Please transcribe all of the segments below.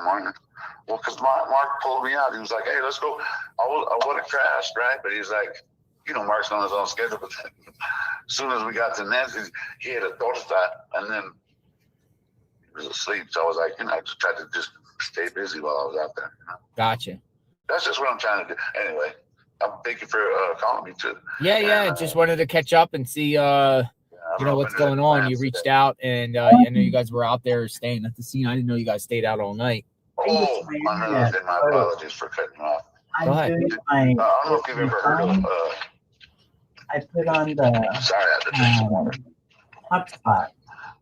the morning. Well, because Mark pulled me out. He was like, "Hey, let's go." I would have crashed, right? But he's like, Mark's on his own schedule. But then, as soon as we got to Nancy's, he had a torta, and then he was asleep. So I was like, I just tried to just stay busy while I was out there. Gotcha. That's just what I'm trying to do. Anyway, thank you for calling me too. Yeah. Just wanted to catch up and see, what's going on. You reached out, and I know you guys were out there staying at the scene. I didn't know you guys stayed out all night. Oh, my apologies for cutting you off. Go ahead. I don't know if you've ever heard of. I put on the. Sorry, I had to drink some water. Hotspot.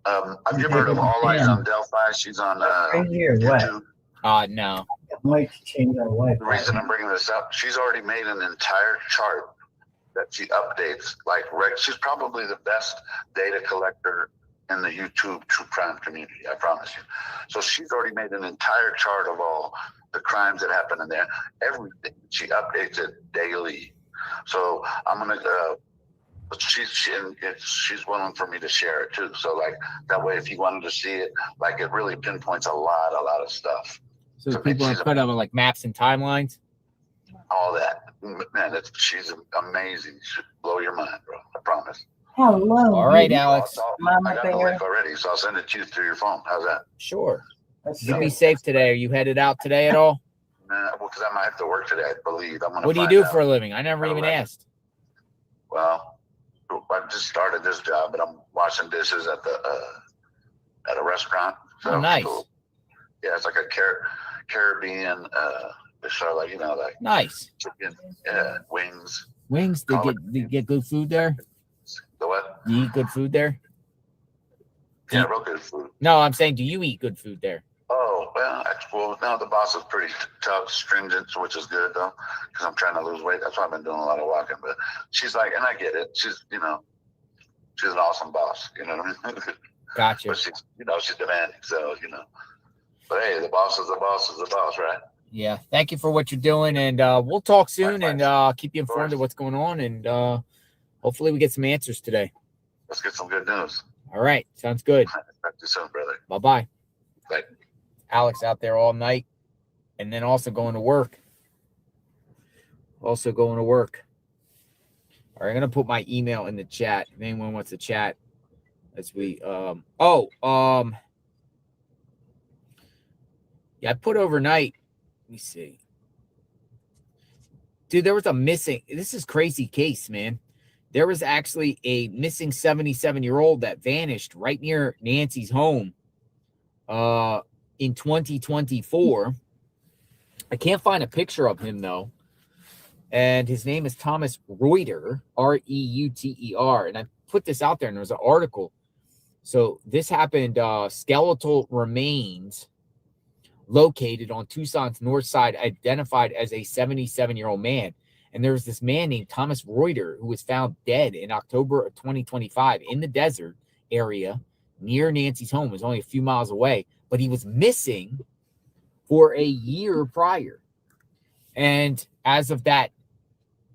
Have you ever heard of All Eyes on Delphi? She's on right here. YouTube. What? No. I'm like to change our life. The reason I'm bringing this up, she's already made an entire chart that she updates. She's probably the best data collector in the YouTube true crime community, I promise you. So she's already made an entire chart of all the crimes that happen in there. Everything. She updates it daily. So I'm gonna. She's willing for me to share it too. So that way, if you wanted to see it, it really pinpoints a lot of stuff. So people are put on maps and timelines. All that, man. She's amazing. She'll blow your mind, bro. I promise. Hello. All right, Alex. I got the link already, so I'll send it to you through your phone. How's that? Sure. You be safe today. Are you headed out today at all? Nah, because I might have to work today, I believe. What do you do for a living? I never even asked. Well, I just started this job, but I'm washing dishes at a restaurant. So nice. Cool. Yeah, it's like a Caribbean so nice. Chicken, wings. Wings? Do you get good food there? The what? Do you eat good food there? Yeah, real good food. No, I'm saying, do you eat good food there? Oh, well, now the boss is pretty tough, stringent, which is good, though, because I'm trying to lose weight. That's why I've been doing a lot of walking. But she's and I get it. She's, she's an awesome boss. You know what I mean? Gotcha. But she's, she's demanding. So, But hey, the boss is the boss is the boss, right? Yeah. Thank you for what you're doing, and we'll talk soon, and keep you informed of what's going on, and hopefully we get some answers today. Let's get some good news. All right. Sounds good. Talk to you soon, brother. Bye-bye. Bye. Alex out there all night, and then also going to work. All right, I'm going to put my email in the chat. If anyone wants to chat, as we yeah, I put overnight. Let me see. Dude, there was a missing. This is crazy case, man. There was actually a missing 77-year-old that vanished right near Nancy's home in 2024. I can't find a picture of him, though. And his name is Thomas Reuter, Reuter. And I put this out there, and there's an article. So this happened, skeletal remains located on Tucson's north side, identified as a 77-year-old man. And there was this man named Thomas Reuter who was found dead in October of 2025 in the desert area near Nancy's home. It was only a few miles away, but he was missing for a year prior. And as of that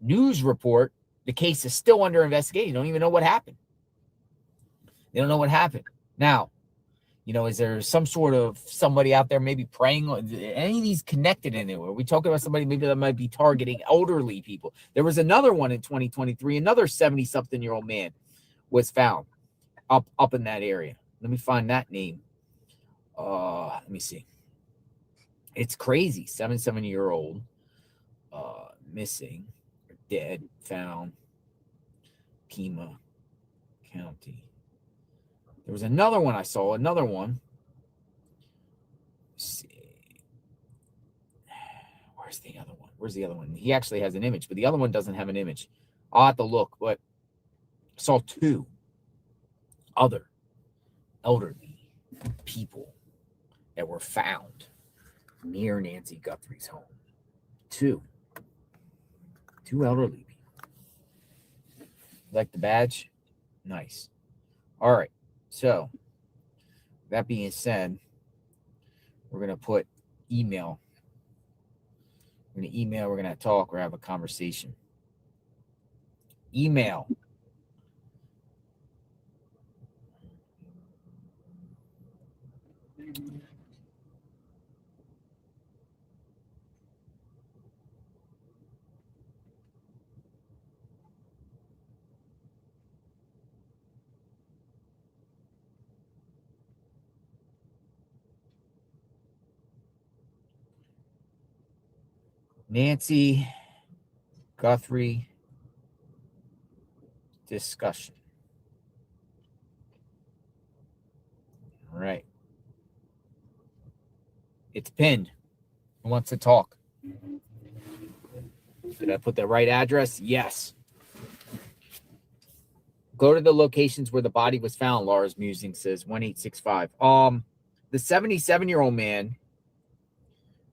news report, the case is still under investigation. They don't even know what happened. They don't know what happened. Now, is there some sort of somebody out there maybe preying on any of these connected anywhere? We talking about somebody maybe that might be targeting elderly people. There was another one in 2023. Another 70-something-year-old man was found up in that area. Let me find that name. Let me see. It's crazy. 77-year-old missing, or dead, found, Pima County. There was another one I saw, another one. Let's see. Where's the other one? Where's the other one? He actually has an image, but the other one doesn't have an image. I'll have to look, but I saw two other elderly people that were found near Nancy Guthrie's home. Two elderly people. Like the badge? Nice. All right. So, that being said, we're going to put email. We're going to email, we're going to talk, or have a conversation. Email. Nancy Guthrie discussion. All right. It's pinned. Who wants to talk? Did I put the right address? Yes. Go to the locations where the body was found, Laura's Musing says, 1865. The 77-year-old man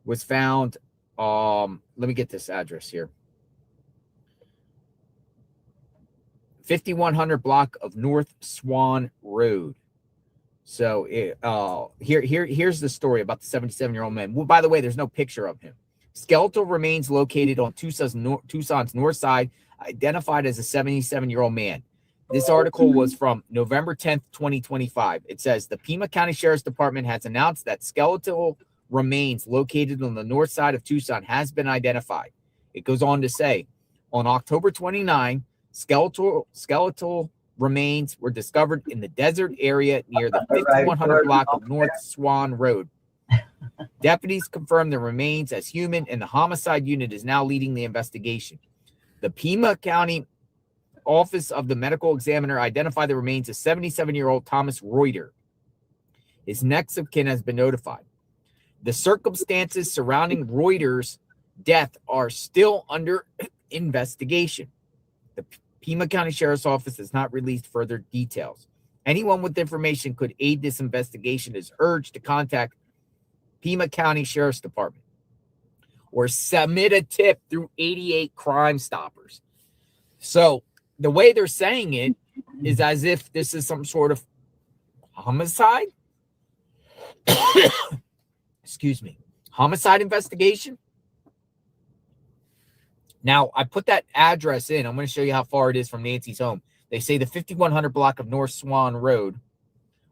was found, let me get this address here. 5100 block of North Swan Road. So here's the story about the 77-year-old man. Well, by the way, there's no picture of him. Skeletal remains located on Tucson's north side, identified as a 77-year-old man. This article was from November 10th, 2025. It says the Pima County Sheriff's Department has announced that skeletal remains located on the north side of Tucson has been identified. It goes on to say, on October 29, skeletal remains were discovered in the desert area near the 5100 block of North Swan Road. Deputies confirmed the remains as human, and the homicide unit is now leading the investigation. The Pima County Office of the Medical Examiner identified the remains of 77-year-old Thomas Reuter. His next of kin has been notified. The circumstances surrounding Reuter's death are still under investigation. The Pima County Sheriff's Office has not released further details. Anyone with information could aid this investigation is urged to contact Pima County Sheriff's Department or submit a tip through 88 Crime Stoppers. So the way they're saying it is as if this is some sort of homicide. Excuse me. Homicide investigation. Now, I put that address in. I'm going to show you how far it is from Nancy's home. They say the 5100 block of North Swan Road.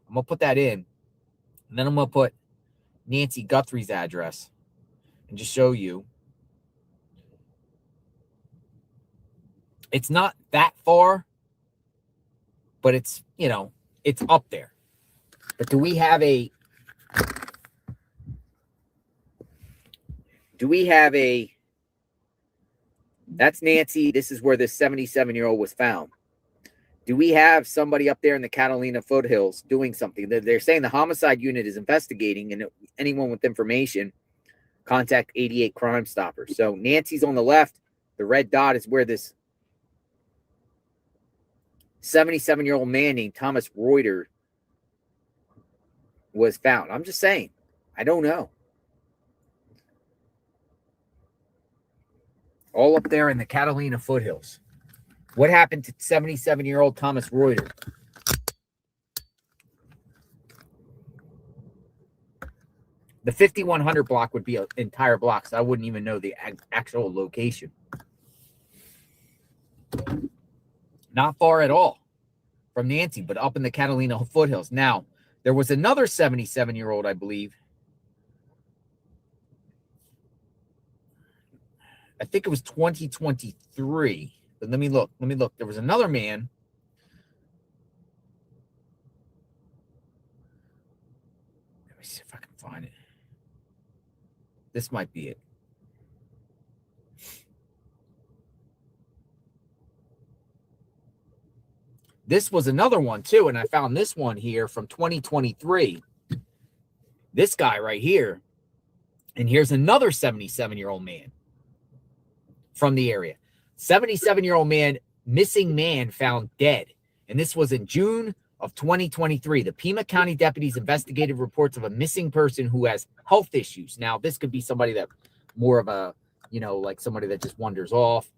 I'm going to put that in. And then I'm going to put Nancy Guthrie's address and just show you. It's not that far, but it's, it's up there. But do we have a that's Nancy. This is where this 77-year-old was found. Do we have somebody up there in the Catalina foothills doing something? They're saying the homicide unit is investigating, and anyone with information, contact 88 Crime Stoppers. So Nancy's on the left. The red dot is where this 77-year-old man named Thomas Reuter was found. I'm just saying. I don't know. All up there in the Catalina foothills. What happened to 77-year-old Thomas Reuter? The 5100 block would be an entire block, so I wouldn't even know the actual location. Not far at all from Nancy, but up in the Catalina foothills. Now, there was another 77-year-old, I believe. I think it was 2023. But let me look. There was another man. Let me see if I can find it. This might be it. This was another one too, and I found this one here from 2023. This guy right here. And here's another 77-year-old man from the area. 77-year-old man, missing man found dead. And this was in June of 2023. The Pima County deputies investigated reports of a missing person who has health issues. Now, this could be somebody that more of a, like somebody that just wanders off.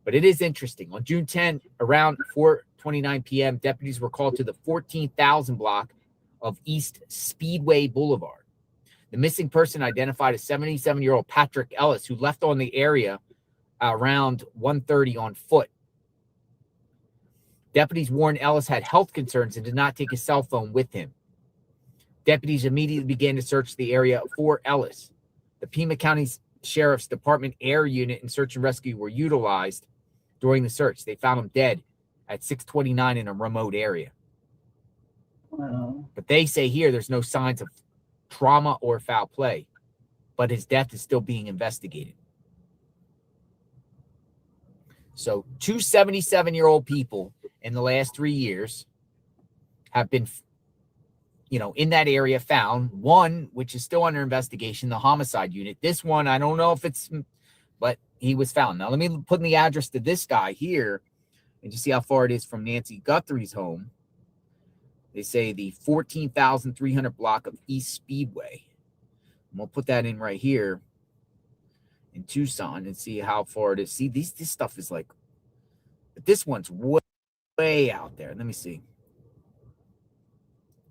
But it is interesting. On June 10, around 4:29 p.m., deputies were called to the 14,000 block of East Speedway Boulevard. The missing person identified as 77-year-old Patrick Ellis, who left on the area around 1:30 on foot. Deputies warned Ellis had health concerns and did not take his cell phone with him. Deputies immediately began to search the area for Ellis. The Pima County Sheriff's Department air unit and search and rescue were utilized during the search. They found him dead at 6:29 in a remote area. Wow. But they say here there's no signs of trauma or foul play, but his death is still being investigated. So 2 77-year-old people in the last 3 years have been, in that area found. One, which is still under investigation, the homicide unit. This one, I don't know if it's, but he was found. Now, let me put in the address to this guy here and just see how far it is from Nancy Guthrie's home. They say the 14,300 block of East Speedway. And we'll put that in right here in Tucson and see how far it is. See, this stuff is like, but this one's way out there. Let me see.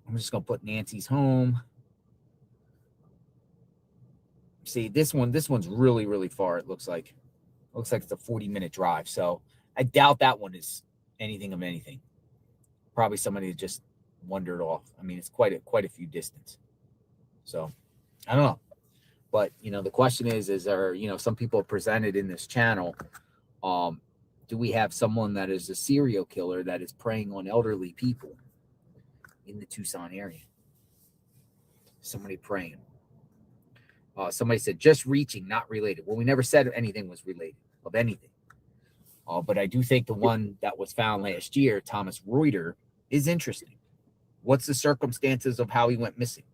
I'm just going to put Nancy's home. See, this one's really, really far. It looks like it's a 40-minute drive. So I doubt that one is anything of anything. Probably somebody that just wandered off. I mean, it's quite a few distance. So I don't know. But, the question is there, some people presented in this channel, do we have someone that is a serial killer that is preying on elderly people in the Tucson area? Somebody praying. Somebody said just reaching, not related. Well, we never said anything was related of anything. But I do think the one that was found last year, Thomas Reuter, is interesting. What's the circumstances of how he went missing?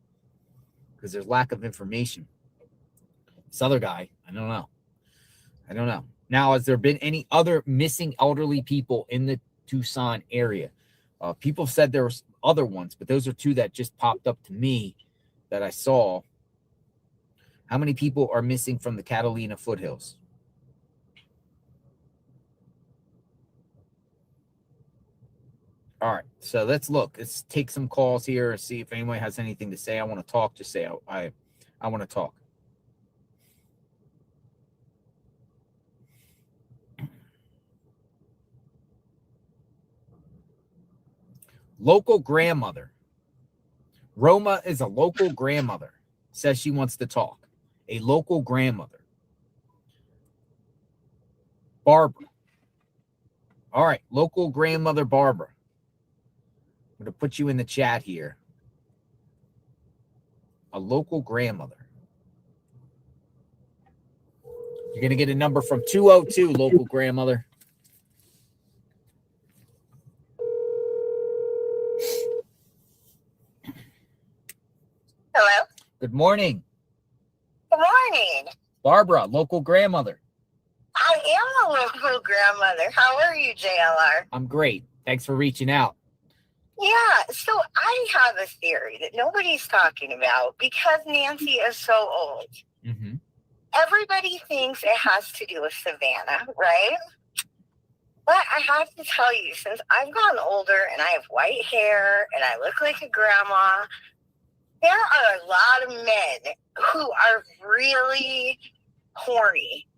Because there's lack of information. This other guy, I don't know. Now, has there been any other missing elderly people in the Tucson area? People said there were other ones, but those are two that just popped up to me that I saw. How many people are missing from the Catalina foothills? All right, so let's look. Let's take some calls here and see if anyone has anything to say. I want to talk. Just say I want to talk. Local grandmother. Roma is a local grandmother. Says she wants to talk. A local grandmother. Barbara. All right, local grandmother Barbara. I'm going to put you in the chat here. A local grandmother. You're going to get a number from 202, local grandmother. Hello? Good morning. Good morning. Barbara, local grandmother. I am a local grandmother. How are you, JLR? I'm great. Thanks for reaching out. Yeah, so I have a theory that nobody's talking about because Nancy is so old. Mm-hmm. Everybody thinks it has to do with Savannah, right? But I have to tell you, since I've gotten older and I have white hair and I look like a grandma, there are a lot of men who are really horny.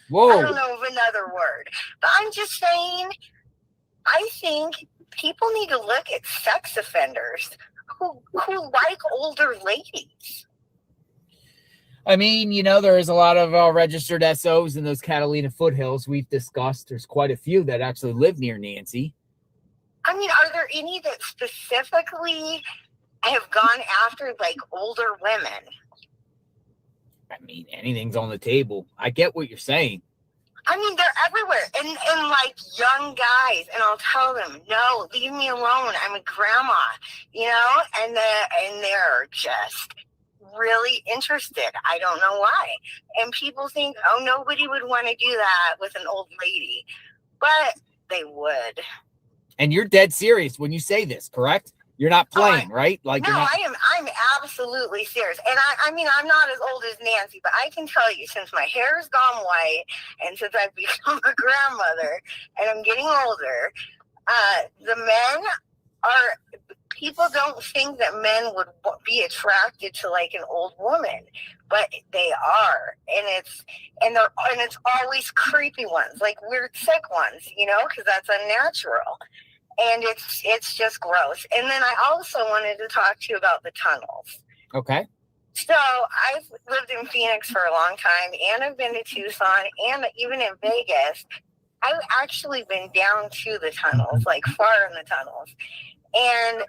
Whoa. I don't know of another word. But I'm just saying, I think people need to look at sex offenders who like older ladies. I mean, there is a lot of registered SOs in those Catalina foothills we've discussed. There's quite a few that actually live near Nancy. I mean, are there any that specifically have gone after like older women? I mean, anything's on the table. I get what you're saying. I mean, they're everywhere, and like young guys, and I'll tell them, no, leave me alone. I'm a grandma, and they're just really interested. I don't know why. And people think, oh, nobody would want to do that with an old lady, but they would. And you're dead serious when you say this, correct? You're not playing, right? Like, no, you're not... I'm absolutely serious. And I mean, I'm not as old as Nancy, but I can tell you, since my hair's gone white and since I've become a grandmother and I'm getting older, the men are, people don't think that men would be attracted to like an old woman, but they are. And it's always creepy ones, like weird sick ones, because that's unnatural. And it's just gross. And then I also wanted to talk to you about the tunnels. Okay. So I've lived in Phoenix for a long time, and I've been to Tucson, and even in Vegas. I've actually been down to the tunnels, like far in the tunnels. And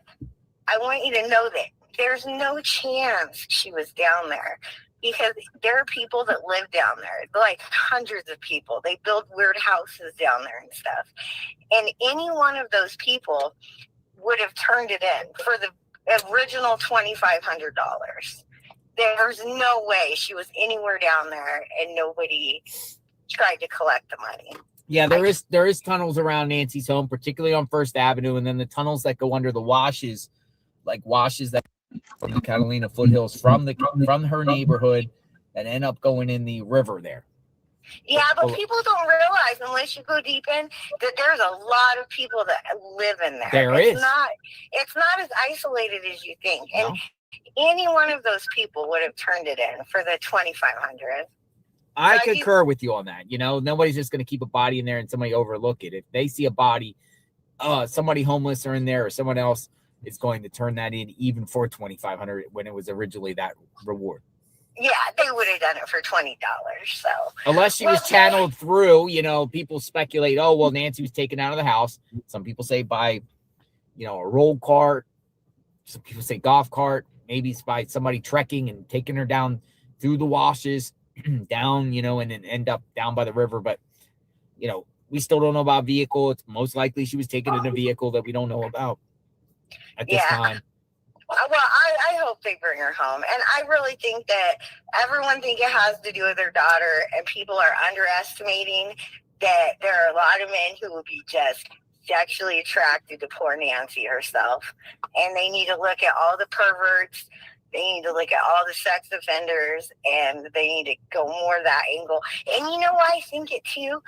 I want you to know that There's no chance she was down there because there are people that live down there, like hundreds of people. They build weird houses down there and stuff. And any one of those people would have turned it in for the original $2,500. There's no way she was anywhere down there and nobody tried to collect the money. Yeah, there is tunnels around Nancy's home, particularly on First Avenue, and then the tunnels that go under the washes, like washes that from the Catalina foothills from her neighborhood that end up going in the river there. Yeah, but people don't realize unless you go deep in that there's a lot of people that live in there. It's not as isolated as you think. And any one of those people would have turned it in for the $2,500. I concur with you on that. You know, nobody's just going to keep a body in there and somebody overlook it. If they see a body, somebody homeless or in there or someone else is going to turn that in even for $2,500 when it was originally that reward. Yeah, they would have done it for $20. So unless she was channeled through, you know, people speculate, oh, well, Nancy was taken out of the house. Some people say by, you know, a roll cart. Some people say golf cart. Maybe it's by somebody trekking and taking her down through the washes, down, you know, and then end up down by the river. But, you know, we still don't know about vehicle. It's most likely she was taken in a vehicle that we don't know about at this time. Well, I hope they bring her home. And I really think that everyone think it has to do with their daughter, and people are underestimating that there are a lot of men who will be just sexually attracted to poor Nancy herself. And they need to look at all the perverts. They need to look at all the sex offenders, and they need to go more that angle. And you know why I think it too?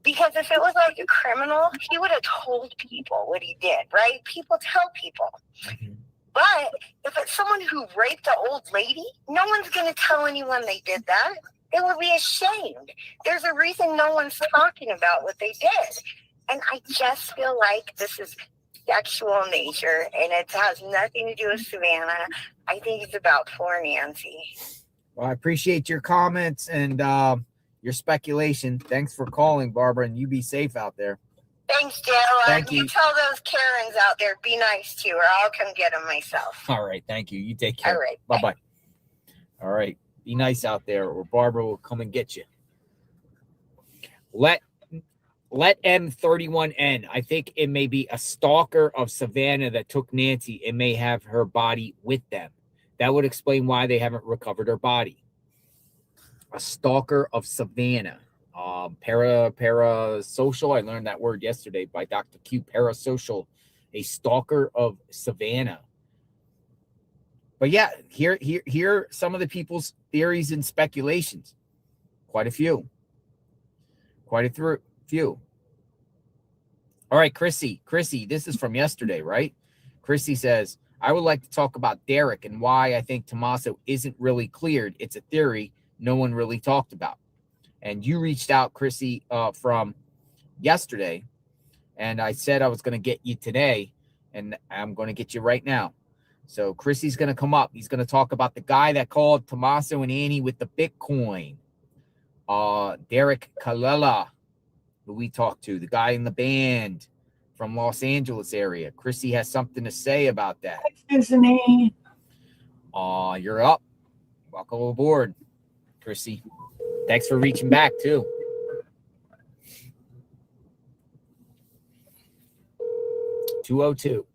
Because if it was like a criminal, he would have told people what he did, right? People tell people. Mm-hmm. But if it's someone who raped an old lady, no one's going to tell anyone they did that. They would be ashamed. There's a reason no one's talking about what they did. And I just feel like this is sexual nature, and it has nothing to do with Savannah. I think it's about poor Nancy. Well, I appreciate your comments and your speculation. Thanks for calling, Barbara, and you be safe out there. Thanks, Joe. Thank you. You tell those Karens out there, be nice to her. I'll come get them myself. All right. Thank you. You take care. All right. Bye-bye. All right. Be nice out there, or Barbara will come and get you. Let M31N. I think it may be a stalker of Savannah that took Nancy and may have her body with them. That would explain why they haven't recovered her body. A stalker of Savannah. Parasocial. I learned that word yesterday by Dr. Q. Parasocial, a stalker of Savannah. But yeah, here are some of the people's theories and speculations. Quite a few. Few. All right, Chrissy, this is from yesterday, right? Chrissy says, I would like to talk about Derek and why I think Tommaso isn't really cleared. It's a theory no one really talked about. And you reached out, Chrissy, from yesterday, and I said I was going to get you today, and I'm going to get you right now. So Chrissy's going to come up. He's going to talk about the guy that called Tommaso and Annie with the Bitcoin. Derek Kalela, who we talked to, the guy in the band from Los Angeles area. Chrissy has something to say about that. Disney. You're up. Welcome aboard, Chrissy. Thanks for reaching back, too. (202)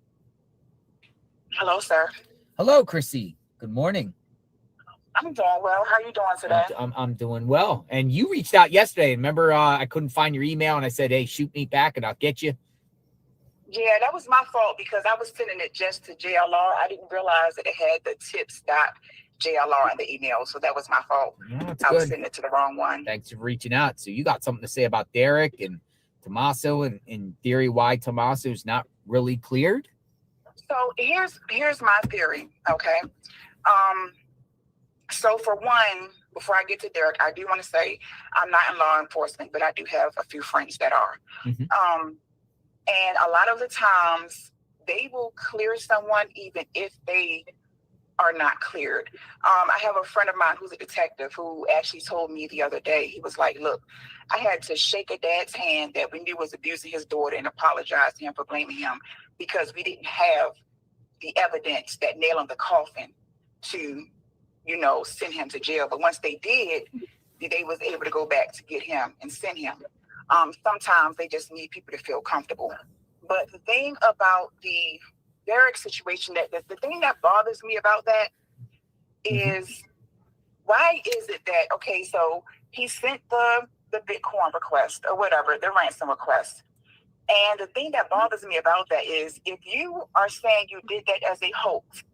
Hello, sir. Hello, Chrissy. Good morning. I'm doing well. How are you doing today? I'm doing well. And you reached out yesterday. Remember, I couldn't find your email, and I said, hey, shoot me back, and I'll get you. Yeah, that was my fault because I was sending it just to JLR. I didn't realize that it had the tips.jlr in the email, so that was my fault. No, I was sending it to the wrong one. Thanks for reaching out. So you got something to say about Derek and Tommaso, and in theory, why Tommaso's not really cleared? So here's my theory, okay? So for one, before I get to Derek, I do want to say I'm not in law enforcement, but I do have a few friends that are. Mm-hmm. And a lot of the times they will clear someone even if they are not cleared. I have a friend of mine who's a detective who actually told me the other day, he was like, look, I had to shake a dad's hand that we knew was abusing his daughter and apologize to him for blaming him because we didn't have the evidence that nailed in the coffin to, send him to jail. But once they did, they was able to go back to get him and send him. Sometimes they just need people to feel comfortable. But the thing about the Derek situation, that the thing that bothers me about that is, why is it that, okay, so he sent the Bitcoin request or whatever, the ransom request. And the thing that bothers me about that is, if you are saying you did that as a hoax,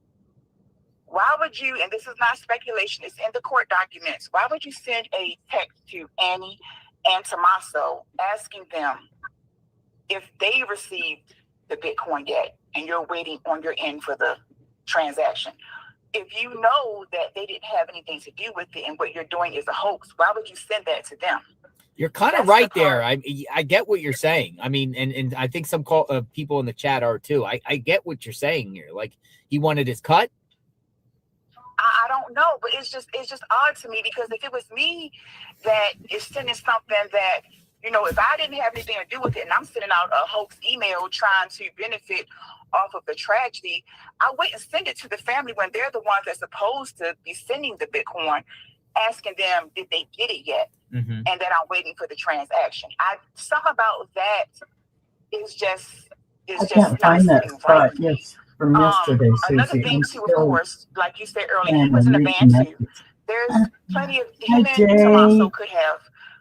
why would you, and this is not speculation, it's in the court documents, why would you send a text to Annie and Tommaso asking them if they received the Bitcoin yet and you're waiting on your end for the transaction? If you know that they didn't have anything to do with it and what you're doing is a hoax, why would you send that to them? You're kind of right there. I get what you're saying. I mean, and I think some people in the chat are too. I get what you're saying here. Like, he wanted his cut. I don't know, but it's just odd to me, because if it was me that is sending something that, if I didn't have anything to do with it and I'm sending out a hoax email trying to benefit off of the tragedy, I wouldn't send it to the family when they're the ones that's supposed to be sending the Bitcoin, asking them, did they get it yet? Mm-hmm. And that I'm waiting for the transaction. Something about that is just I can't find that spot. Yes, from yesterday, another Susie. thing I'm too, of still course, like you said earlier, he was in a band too. There's plenty of him Hi, and Tommaso Jay. could have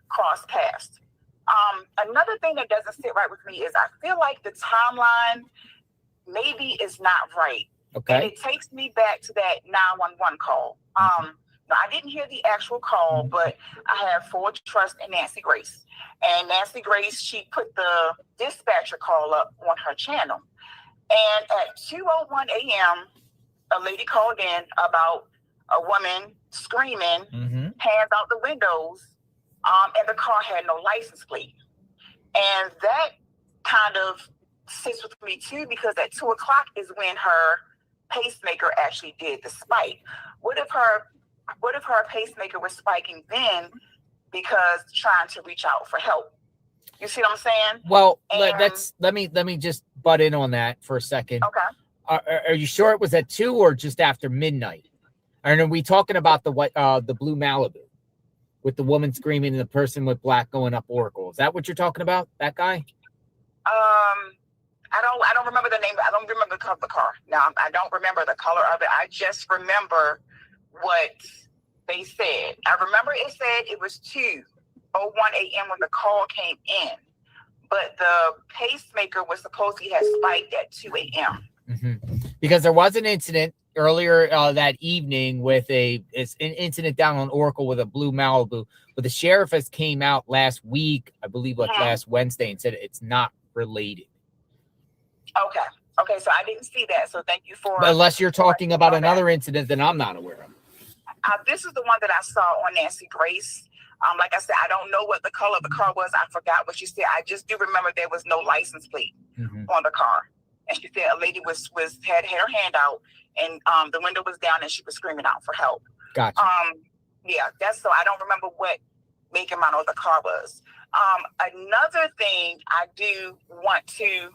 crossed paths. Another thing that doesn't sit right with me is, I feel like the timeline maybe is not right. Okay. And it takes me back to that 911 call. Now, I didn't hear the actual call, but I have full trust in Nancy Grace. And Nancy Grace, she put the dispatcher call up on her channel. And at 2:01 a.m., a lady called in about a woman screaming, hands out the windows, and the car had no license plate. And that kind of sits with me too, because at 2 o'clock is when her pacemaker actually did the spike. What if her pacemaker was spiking then because trying to reach out for help? You see what I'm saying? Well, let me just butt in on that for a second. Okay. Are you sure it was at 2 or just after midnight? And are we talking about the blue Malibu with the woman screaming and the person with black going up Oracle? Is that what you're talking about? That guy? I don't remember the name. I don't remember the color of the car. Now, I don't remember the color of it. I just remember what they said. I remember it said it was 2:01 a.m. when the call came in, but the pacemaker was supposedly had spiked at 2 a.m. Because there was an incident earlier that evening with an incident down on Oracle with a blue Malibu, but the sheriff has came out last week, I believe, last Wednesday, and said it's not related. Okay, so I didn't see that. So thank you for. But unless you're talking about another incident that I'm not aware of. This is the one that I saw on Nancy Grace. Like I said, I don't know what the color of the car was. I forgot what she said. I just do remember there was no license plate on the car, and she said a lady had her hand out, and the window was down, and she was screaming out for help. Gotcha. Yeah, that's so. I don't remember what make and model of the car was. Another thing I do want to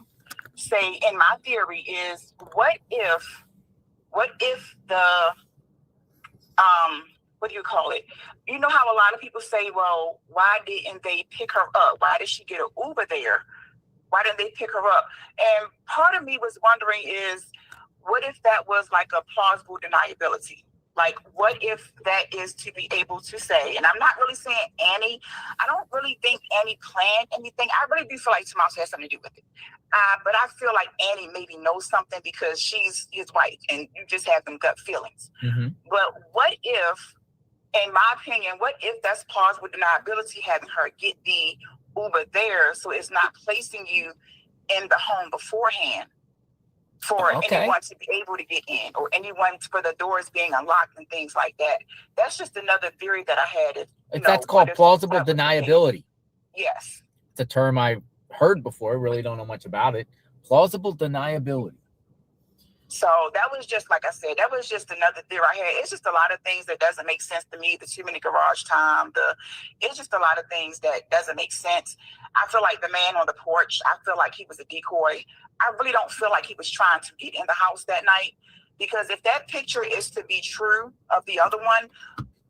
say in my theory is, what if the what do you call it? You know how a lot of people say, well, why didn't they pick her up? Why did she get an Uber there? Why didn't they pick her up? And part of me was wondering is, what if that was like a plausible deniability? Like, what if that is to be able to say, and I'm not really saying Annie, I don't really think Annie planned anything. I really do feel like Tommaso has something to do with it. But I feel like Annie maybe knows something because she's his wife and you just have them gut feelings. But what if, in my opinion, what if that's plausible deniability, having her get the Uber there so it's not placing you in the home beforehand for anyone to be able to get in, or anyone for the doors being unlocked and things like that. That's just another theory that I had. That's called plausible deniability. Yes. It's a term I heard before. I really don't know much about it. Plausible deniability. So that was just, like I said, that was just another theory I had. It's just a lot of things that doesn't make sense to me. The too many garage time, it's just a lot of things that doesn't make sense. I feel like the man on the porch, I feel like he was a decoy. I really don't feel like he was trying to get in the house that night, because if that picture is to be true of the other one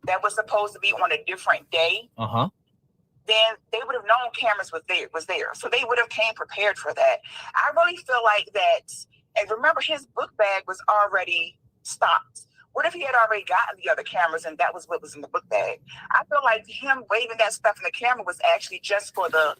that was supposed to be on a different day, then they would have known cameras was there. So they would have came prepared for that. I really feel like that. And remember, his book bag was already stopped. What if he had already gotten the other cameras and that was what was in the book bag? I feel like him waving that stuff in the camera was actually just for the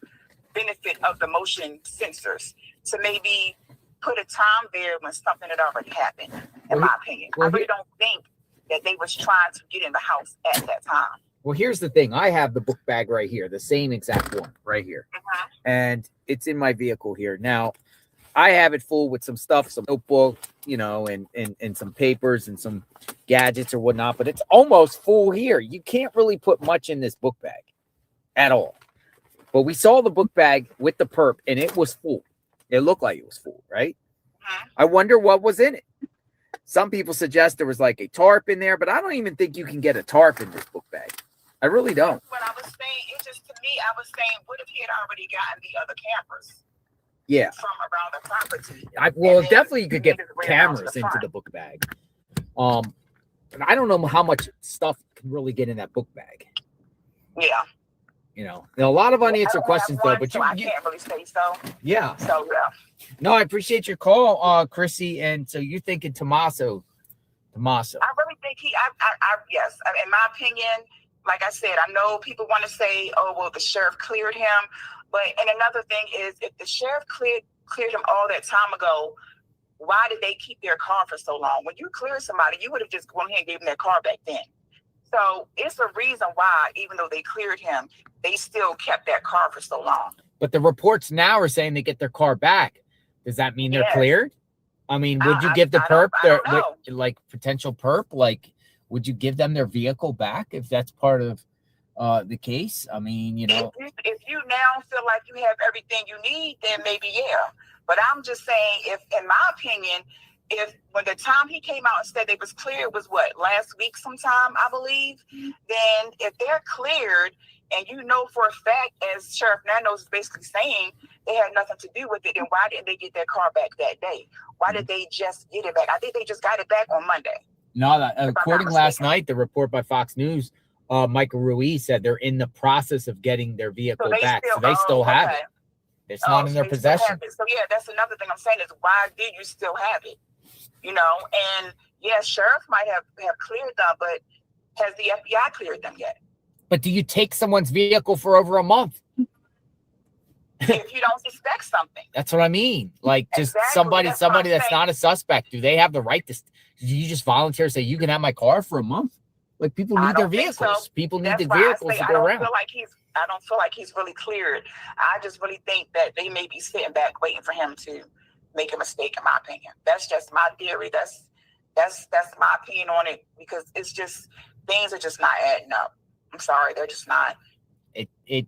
benefit of the motion sensors, to maybe put a time there when something had already happened, in my opinion. I really don't think that they was trying to get in the house at that time. Well, here's the thing. I have the book bag right here, the same exact one right here. And it's in my vehicle here. Now, I have it full with some stuff, some notebook, you know, and some papers and some gadgets or whatnot, but it's almost full here. You can't really put much in this book bag at all. But we saw the book bag with the perp, and it was full. It looked like it was full, right? I wonder what was in it. Some people suggest there was like a tarp in there, but I don't even think you can get a tarp in this book bag. I really don't. What I was saying, it just, to me, I was saying, what if he had already gotten the other cameras? Yeah. From around the property. Well, definitely you could get cameras into the book bag. But I don't know how much stuff can really get in that book bag. Yeah. You know, there are a lot of unanswered questions though, but I can't really say so. Yeah. So yeah. No, I appreciate your call, Chrissy. And so you're thinking Tommaso. I really think yes. In my opinion, like I said, I know people want to say, oh, well, the sheriff cleared him. But, and another thing is, if the sheriff cleared him all that time ago, why did they keep their car for so long? When you clear somebody, you would have just gone ahead and gave them their car back then. So it's a reason why, even though they cleared him, they still kept that car for so long. But the reports now are saying they get their car back. Does that mean they're cleared? I mean, would you give the perp their like potential perp? Like, would you give them their vehicle back if that's part of the case? I mean, you know, if you now feel like you have everything you need, then maybe But I'm just saying, if, in my opinion, if when the time he came out and said they was cleared was last week sometime, I believe, then if they're cleared and you know for a fact, as Sheriff Nando's is basically saying, they had nothing to do with it, then why didn't they get their car back that day? Why did they just get it back? I think they just got it back on Monday. No, according last night, the report by Fox News, Michael Ruiz said they're in the process of getting their vehicle back. So they still have it. It's not in their possession. So yeah, that's another thing I'm saying is, why did you still have it? You know, and yes, sheriff might have cleared them, but has the FBI cleared them yet? But do you take someone's vehicle for over a month? If you don't suspect something. That's what I mean. Like, just somebody that's not a suspect. Do they have the right to? Do you just volunteer and say you can have my car for a month? Like, people need their vehicles. So. People need the vehicles to go around. I don't feel like he's really cleared. I just really think that they may be sitting back waiting for him to make a mistake, in my opinion. That's just my theory. That's my opinion on it, because it's just, things are just not adding up. I'm sorry, they're just not.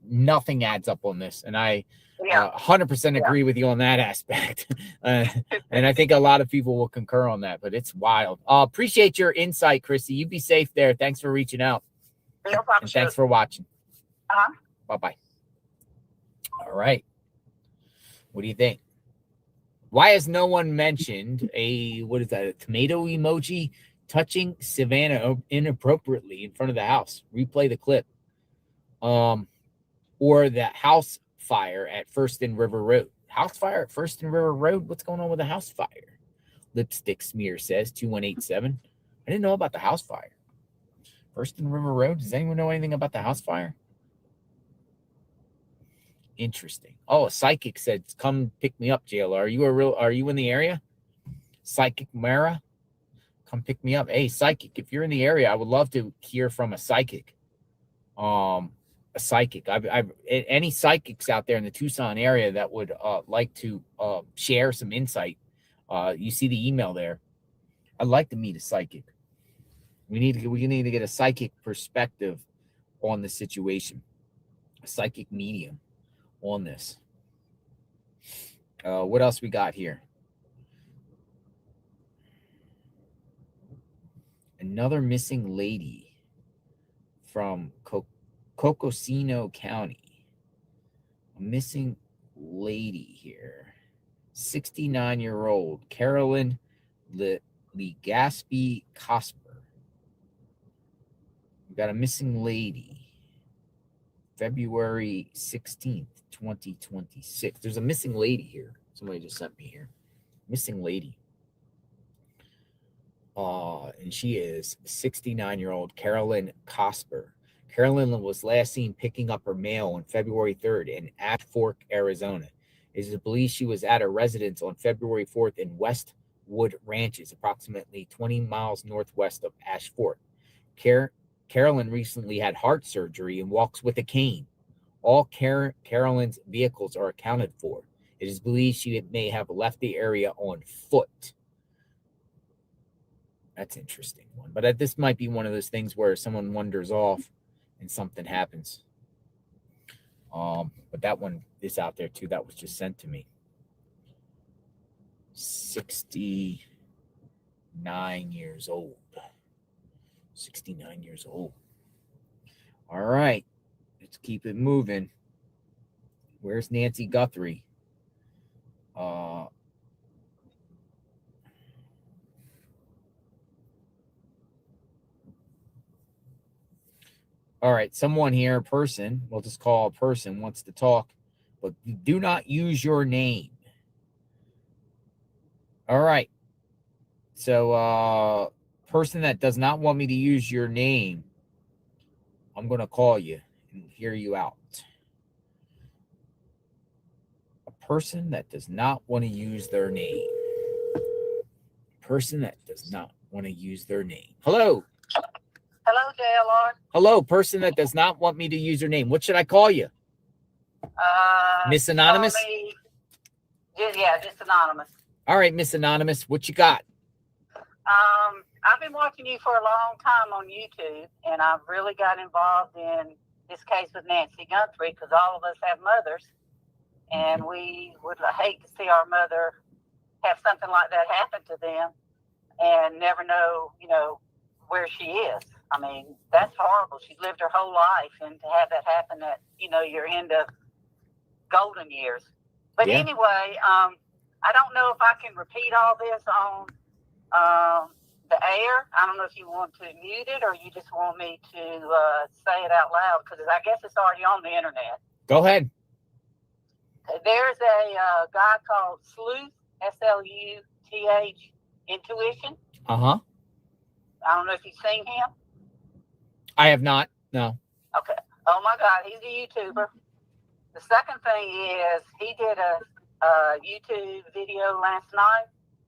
Nothing adds up on this, and I 100% agree with you on that aspect. And I think a lot of people will concur on that, but it's wild. Appreciate your insight, Chrissy. You be safe there. Thanks for reaching out. No problem. And thanks for watching. Uh-huh. Bye-bye. All right. What do you think? Why has no one mentioned a tomato emoji touching Savannah inappropriately in front of the house? Replay the clip. Or the house fire at First and River Road. House fire at First and River Road? What's going on with the house fire? Lipstick Smear says 2187. I didn't know about the house fire. First and River Road. Does anyone know anything about the house fire? Interesting. Oh, a psychic said, "Come pick me up, JLR. Are you in the area? Psychic Mara, come pick me up." Hey, psychic, if you're in the area, I would love to hear from a psychic. A psychic. I've any psychics out there in the Tucson area that would like to share some insight. You see the email there. I'd like to meet a psychic. We need to get a psychic perspective on the situation. A psychic medium on this. What else we got here? another missing lady from Cocosino County. A missing lady here. 69-year-old Carolyn Legaspi Cosper. We got a missing lady. February 16th, 2026. There's a missing lady here. Somebody just sent me here. Missing lady. And she is 69-year-old Carolyn Cosper. Carolyn was last seen picking up her mail on February 3rd in Ash Fork, Arizona. It is believed she was at her residence on February 4th in Westwood Ranches, approximately 20 miles northwest of Ash Fork. Carolyn recently had heart surgery and walks with a cane. All Carolyn's vehicles are accounted for. It is believed she may have left the area on foot. That's an interesting one. But this might be one of those things where someone wanders off and something happens. But that one is out there too. That was just sent to me. 69 years old. 69 years old. All right. Let's keep it moving. Where's Nancy Guthrie? All right, someone here, a person, we'll just call a person, wants to talk, but do not use your name. All right. So, person that does not want me to use your name, I'm going to call you and hear you out. A person that does not want to use their name. Person that does not want to use their name. Hello. Hello, JLR. Hello, person that does not want me to use your name. What should I call you? Miss Anonymous? Just Anonymous. All right, Miss Anonymous, what you got? I've been watching you for a long time on YouTube, and I've really got involved in this case with Nancy Guthrie because all of us have mothers, and we would hate to see our mother have something like that happen to them and never know, where she is. I mean, that's horrible. She's lived her whole life, and to have that happen at, your end of golden years. But anyway, I don't know if I can repeat all this on the air. I don't know if you want to mute it or you just want me to say it out loud because I guess it's already on the internet. Go ahead. There's a guy called Sleuth, Sluth, Intuition. Uh-huh. I don't know if you've seen him. I have not. No. Okay. Oh my God, he's a YouTuber. The second thing is he did a YouTube video last night,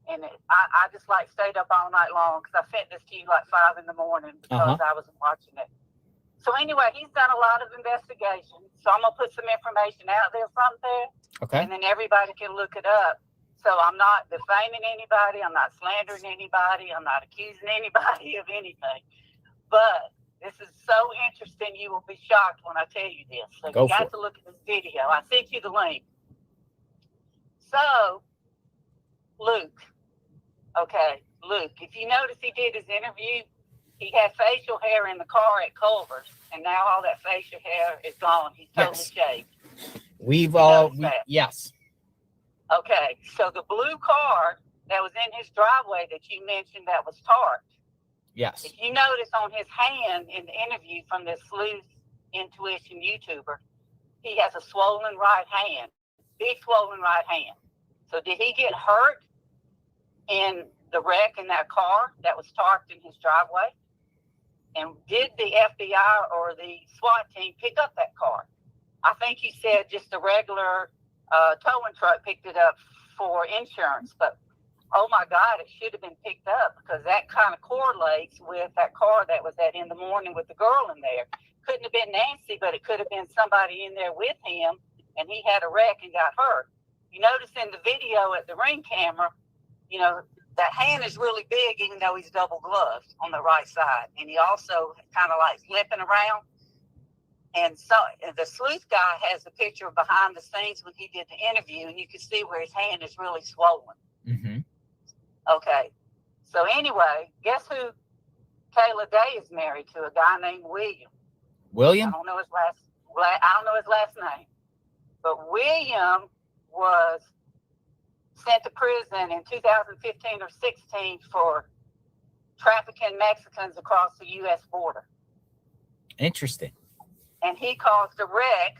and I just stayed up all night long because I sent this to you 5 in the morning because I wasn't watching it. So anyway, he's done a lot of investigation. So I'm gonna put some information out there from there, and then everybody can look it up. So I'm not defaming anybody. I'm not slandering anybody. I'm not accusing anybody of anything. But this is so interesting. You will be shocked when I tell you this. So you got to look at this video. I sent you the link. So, Luke. Okay, Luke. If you notice, he did his interview. He had facial hair in the car at Culver's, and now all that facial hair is gone. He's totally shaved. Yes. Okay, so the blue car that was in his driveway that you mentioned that was tarped. Yes. If you notice on his hand in the interview from this Sleuth Intuition YouTuber, he has a swollen right hand, big swollen right hand. So did he get hurt in the wreck in that car that was tarped in his driveway? And did the FBI or the SWAT team pick up that car? I think you said just a regular towing truck picked it up for insurance, but oh my God, it should have been picked up because that kind of correlates with that car that was in the morning with the girl in there. Couldn't have been Nancy, but it could have been somebody in there with him, and he had a wreck and got hurt. You notice in the video at the ring camera, that hand is really big, even though he's double gloved on the right side, and he also kind of limping around. And so the sleuth guy has the picture behind the scenes when he did the interview, and you can see where his hand is really swollen. Mm-hmm. Okay. So anyway, guess who Kayla Day is married to a guy named William. I William? don't know his last name, but William was sent to prison in 2015 or 16 for trafficking Mexicans across the U.S. border. Interesting. And he caused a wreck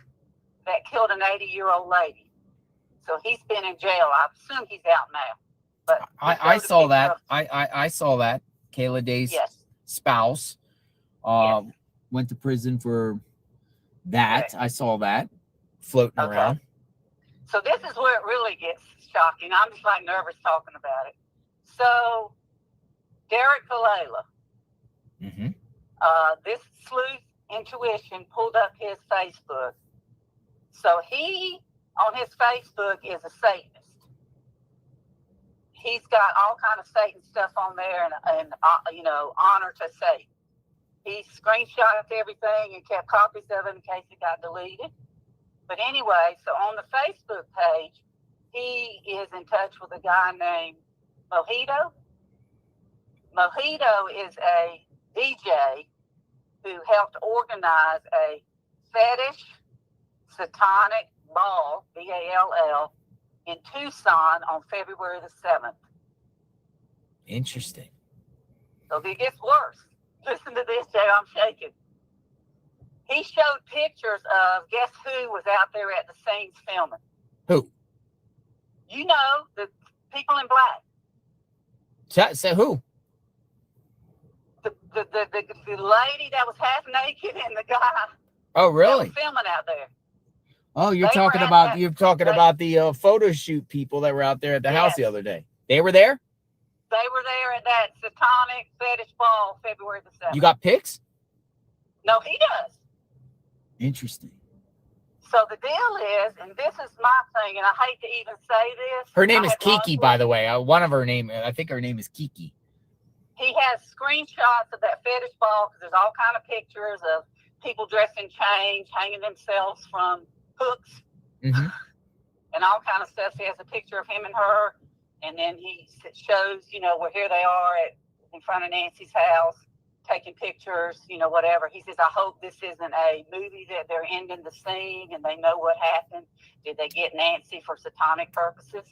that killed an 80-year-old lady. So he's been in jail. I assume he's out now. But I saw that. I saw that. Kayla Day's spouse went to prison for that. Okay. I saw that floating around. So this is where it really gets shocking. I'm just like nervous talking about it. So Derek Kalala, Mm-hmm. this sleuth intuition pulled up his Facebook. So he, on his Facebook, is a Satanist. He's got all kind of Satan stuff on there and honor to Satan. He screenshot everything and kept copies of it in case it got deleted. But anyway, so on the Facebook page, he is in touch with a guy named Mojito. Mojito is a DJ who helped organize a fetish satanic ball, BALL, in Tucson on February the 7th. Interesting. So it gets worse. Listen to this, Jay, I'm shaking. He showed pictures of, guess who was out there at the scenes filming? Who? You know, the people in black. Say who? The lady that was half naked and the guy Oh, really? that was filming out there. Oh, you're They talking were at about that- the photo shoot people that were out there at the house the other day. They were there? They were there at that satanic fetish ball February the 7th. You got pics? No, he does. Interesting. So the deal is, and this is my thing, and I hate to even say this. Her name I is had law Kiki, by the way. One of her name, I think her name is Kiki. He has screenshots of that fetish ball because there's all kind of pictures of people dressed in chains, hanging themselves from hooks, Mm-hmm. and all kind of stuff. He has a picture of him and her, and then he shows, where here they are in front of Nancy's house, taking pictures, whatever. He says, I hope this isn't a movie that they're ending the scene and they know what happened. Did they get Nancy for satanic purposes?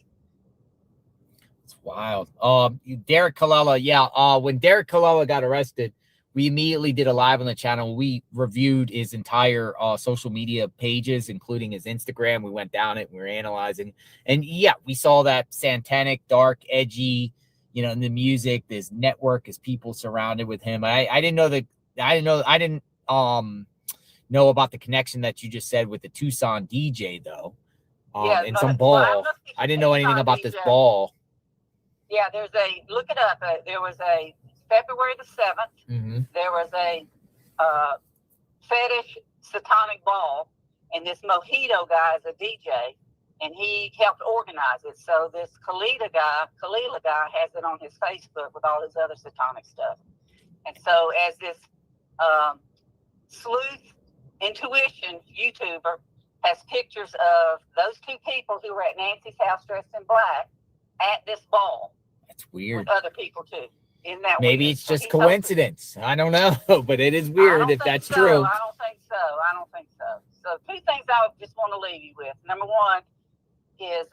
It's wild. Derek Kalala, when Derek Kalala got arrested, we immediately did a live on the channel. We reviewed his entire social media pages, including his Instagram. We went down it. We were analyzing. And, yeah, we saw that satanic, dark, edgy, in the music, this network, his people surrounded with him. I didn't know about the connection that you just said with the Tucson DJ, though. And some ball. I didn't know anything about this ball. Yeah, look it up. There was a February the 7th, Mm-hmm. there was a fetish satanic ball, and this Mojito guy is a DJ, and he helped organize it. So this Kalila guy has it on his Facebook with all his other satanic stuff. And so as this sleuth intuition YouTuber has pictures of those two people who were at Nancy's house dressed in black at this ball. That's weird. With other people too. Isn't that Maybe weird? it's just coincidence. I don't know, but it is weird if that's true. I don't think so. So two things I just want to leave you with. Number one is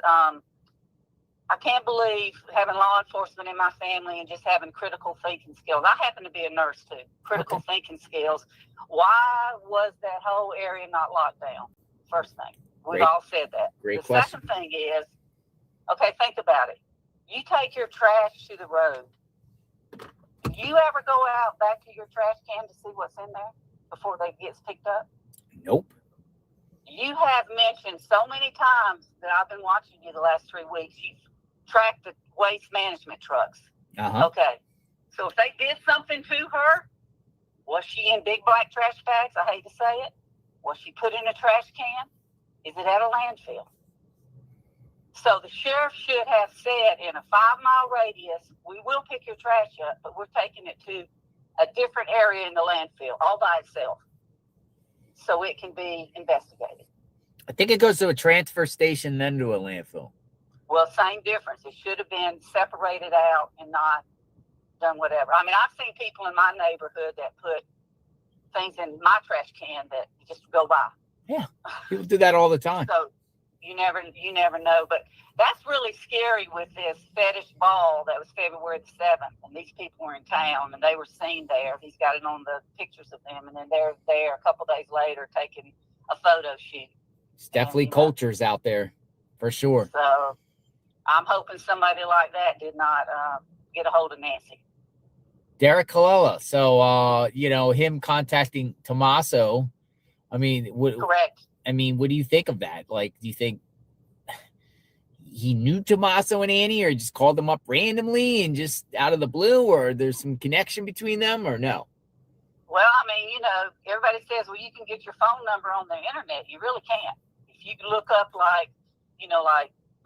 I can't believe having law enforcement in my family and just having critical thinking skills. I happen to be a nurse too. Critical thinking skills. Why was that whole area not locked down? First thing. We've all said that. Great the question. second thing is, okay, think about it. You take your trash to the road. Do you ever go out back to your trash can to see what's in there before they gets picked up? Nope. You have mentioned so many times that I've been watching you the last 3 weeks, you've tracked the waste management trucks. Uh-huh. Okay. So if they did something to her, was she in big black trash bags? I hate to say it. Was she put in a trash can? Is it at a landfill? So the sheriff should have said in a 5-mile radius, we will pick your trash up, but we're taking it to a different area in the landfill all by itself so it can be investigated. I think it goes to a transfer station, then to a landfill. Well, same difference. It should have been separated out and not done whatever. I mean, I've seen people in my neighborhood that put things in my trash can that just go by. Yeah, people do that all the time. So you never know. But that's really scary with this fetish ball that was February the 7th, and these people were in town and they were seen there. He's got it on the pictures of them, and then they're there a couple days later taking a photo shoot. It's definitely cultures out there, for sure. So I'm hoping somebody like that did not get a hold of Nancy. Derek Colella. So, him contacting Tommaso. I mean, Correct. I mean, what do you think of that? Like, do you think he knew Tommaso and Annie, or just called them up randomly and just out of the blue, or there's some connection between them, or no? Well, I mean, everybody says, well, you can get your phone number on the internet. You really can't. If you look up like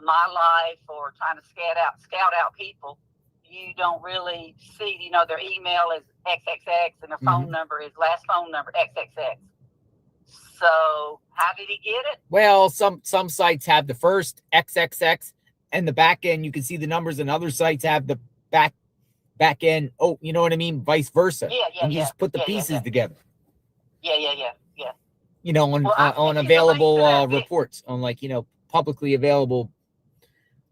my life or trying to scout out people, you don't really see, their email is XXX and their phone number is last phone number XXX. So how did he get it? Well, some sites have the first XXX and the back end. You can see the numbers, and other sites have the back end. Oh, you know what I mean? Vice versa. Yeah. And you just put the pieces together. Yeah. On available reports, on publicly available.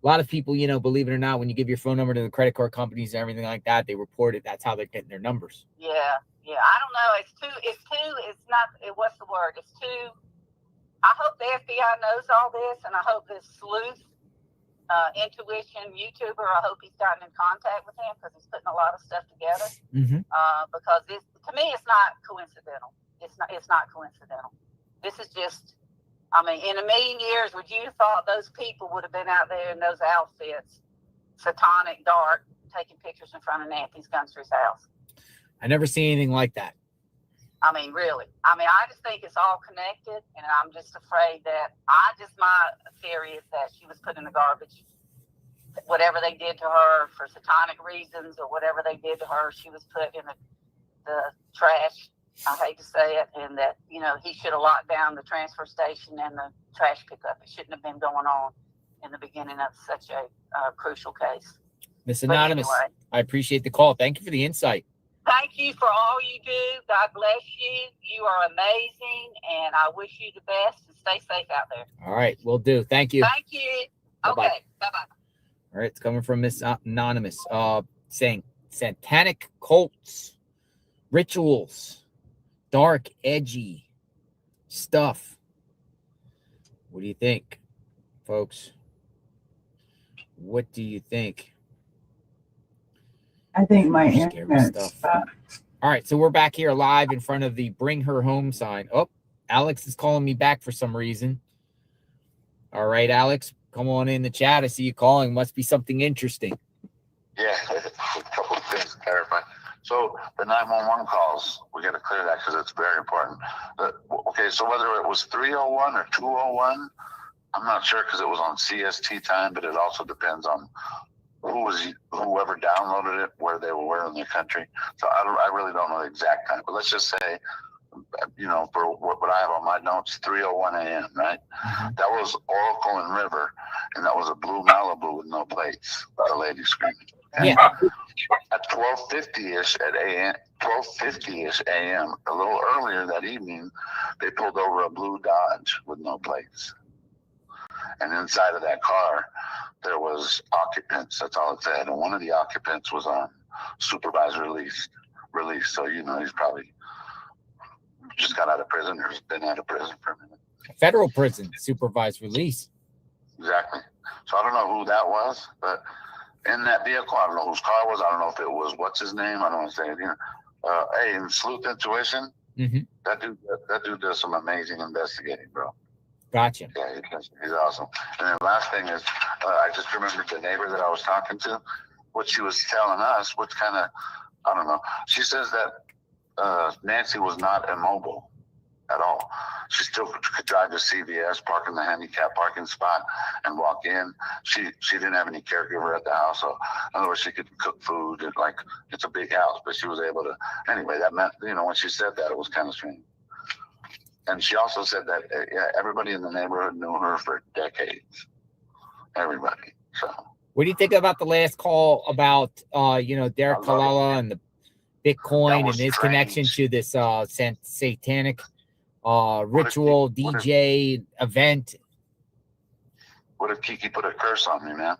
A lot of people, believe it or not, when you give your phone number to the credit card companies and everything like that, they report it. That's how they're getting their numbers. Yeah. I don't know. It's not, what's the word? It's too, I hope the FBI knows all this, and I hope this sleuth, intuition YouTuber, I hope he's gotten in contact with him, because he's putting a lot of stuff together. Because to me, it's not coincidental. It's not coincidental. This is just, I mean, in a million years, would you have thought those people would have been out there in those outfits, satanic, dark, taking pictures in front of Nancy's Guthry's house? I never seen anything like that. I mean, really. I mean, I just think it's all connected, and I'm just afraid that my theory is that she was put in the garbage. Whatever they did to her for satanic reasons, or whatever they did to her, she was put in the trash. I hate to say it, and that, he should have locked down the transfer station and the trash pickup. It shouldn't have been going on in the beginning of such a crucial case. Miss Anonymous, anyway, I appreciate the call. Thank you for the insight. Thank you for all you do. God bless you. You are amazing, and I wish you the best, and stay safe out there. All right, will do. Thank you. Thank you. Bye-bye. Okay, bye-bye. All right, it's coming from Miss Anonymous, saying satanic cults, rituals, dark, edgy stuff. What do you think, folks? What do you think? I think my internet's All right, so we're back here live in front of the Bring Her Home sign. Oh, Alex is calling me back for some reason. All right, Alex, come on in the chat. I see you calling. Must be something interesting. Yeah, a couple of things to clarify. So the 911 calls, we got to clear that because it's very important. Okay, so whether it was 301 or 201, I'm not sure, because it was on CST time, but it also depends on whoever downloaded it, where they were in the country. So I really don't know the exact time, but let's just say, for what I have on my notes, 3:01 a.m. Right? That was Oracle and River, and that was a blue Malibu with no plates. The lady screaming. Yeah. At 12:50ish a.m., a little earlier that evening, they pulled over a blue Dodge with no plates. And inside of that car, there was occupants. That's all it said. And one of the occupants was on supervised release. So, he's probably just got out of prison, or has been out of prison for a minute. Federal prison, supervised release. Exactly. So I don't know who that was, but in that vehicle, I don't know whose car it was. I don't know if it was, what's his name? I don't want to say it here. Hey, in Sleuth Intuition, that dude does some amazing investigating, bro. Gotcha. Yeah, he's awesome. And then last thing is, I just remembered the neighbor that I was talking to, what she was telling us, which kind of, I don't know. She says that Nancy was not immobile at all. She still could drive to CVS, park in the handicap parking spot, and walk in. She didn't have any caregiver at the house, so in other words, she could cook food. And it's a big house, but she was able to. Anyway, that meant, when she said that, it was kind of strange. And she also said that everybody in the neighborhood knew her for decades. Everybody. So What do you think about the last call about Derek I love it. Kalala and the Bitcoin That and was his strange. connection to this satanic What ritual if- what if- DJ event? What if Kiki put a curse on me, man?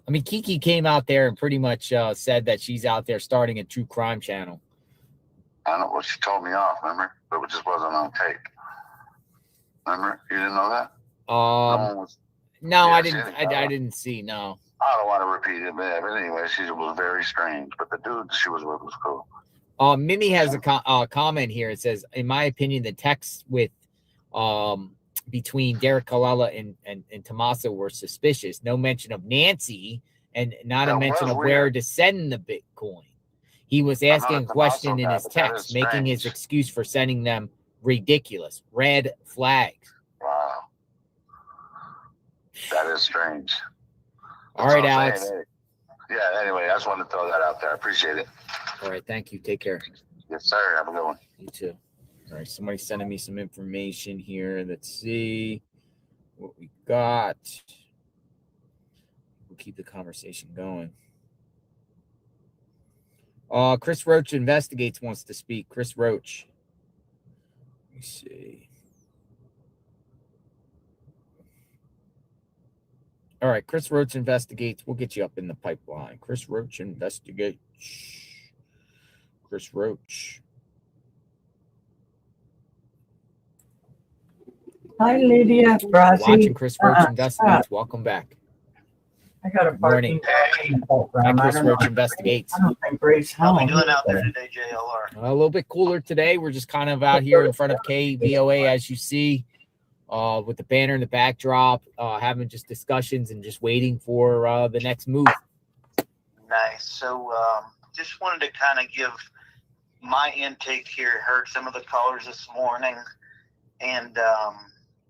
I mean, Kiki came out there and pretty much said that she's out there starting a true crime channel. I don't know what she told me off, remember? But it just wasn't on tape. Remember? You didn't know that? No one was. No, Yeah, I she didn't. didn't know. I didn't see. No. I don't want to repeat it, but anyway, she was very strange. But the dude she was with was cool. Mimi has a comment here. It says, in my opinion, the texts with between Derek Kalala and Tommaso were suspicious. No mention of Nancy and not a That mention was of where weird. to send the Bitcoin. He was I'm not asking a a question Tommaso in guy, his but that text, is making his strange. excuse for sending them ridiculous. Red flags. Wow. That is strange. All That's right, what I'm Alex. saying. Yeah, anyway, I just wanted to throw that out there. I appreciate it. All right, thank you. Take care. Yes, sir. Have a good one. You too. All right, somebody's sending me some information here. Let's see what we got. We'll keep the conversation going. Chris Roach Investigates wants to speak. Chris Roach. Let me see. All right, Chris Roach Investigates. We'll get you up in the pipeline. Chris Roach Investigates. Chris Roach. Hi, Lydia. Brazi. Watching Chris Roach Investigates. Welcome back. I got a Morning. barking dog Hi, around. I Chris don't know. Roach Investigates. I don't think Grace How we home doing out there either. today, JLR? A little bit cooler today. We're just kind of out here in front of KVOA, as you see, with the banner in the backdrop, having just discussions and just waiting for the next move. Nice. So just wanted to kind of give my intake here. Heard some of the callers this morning, and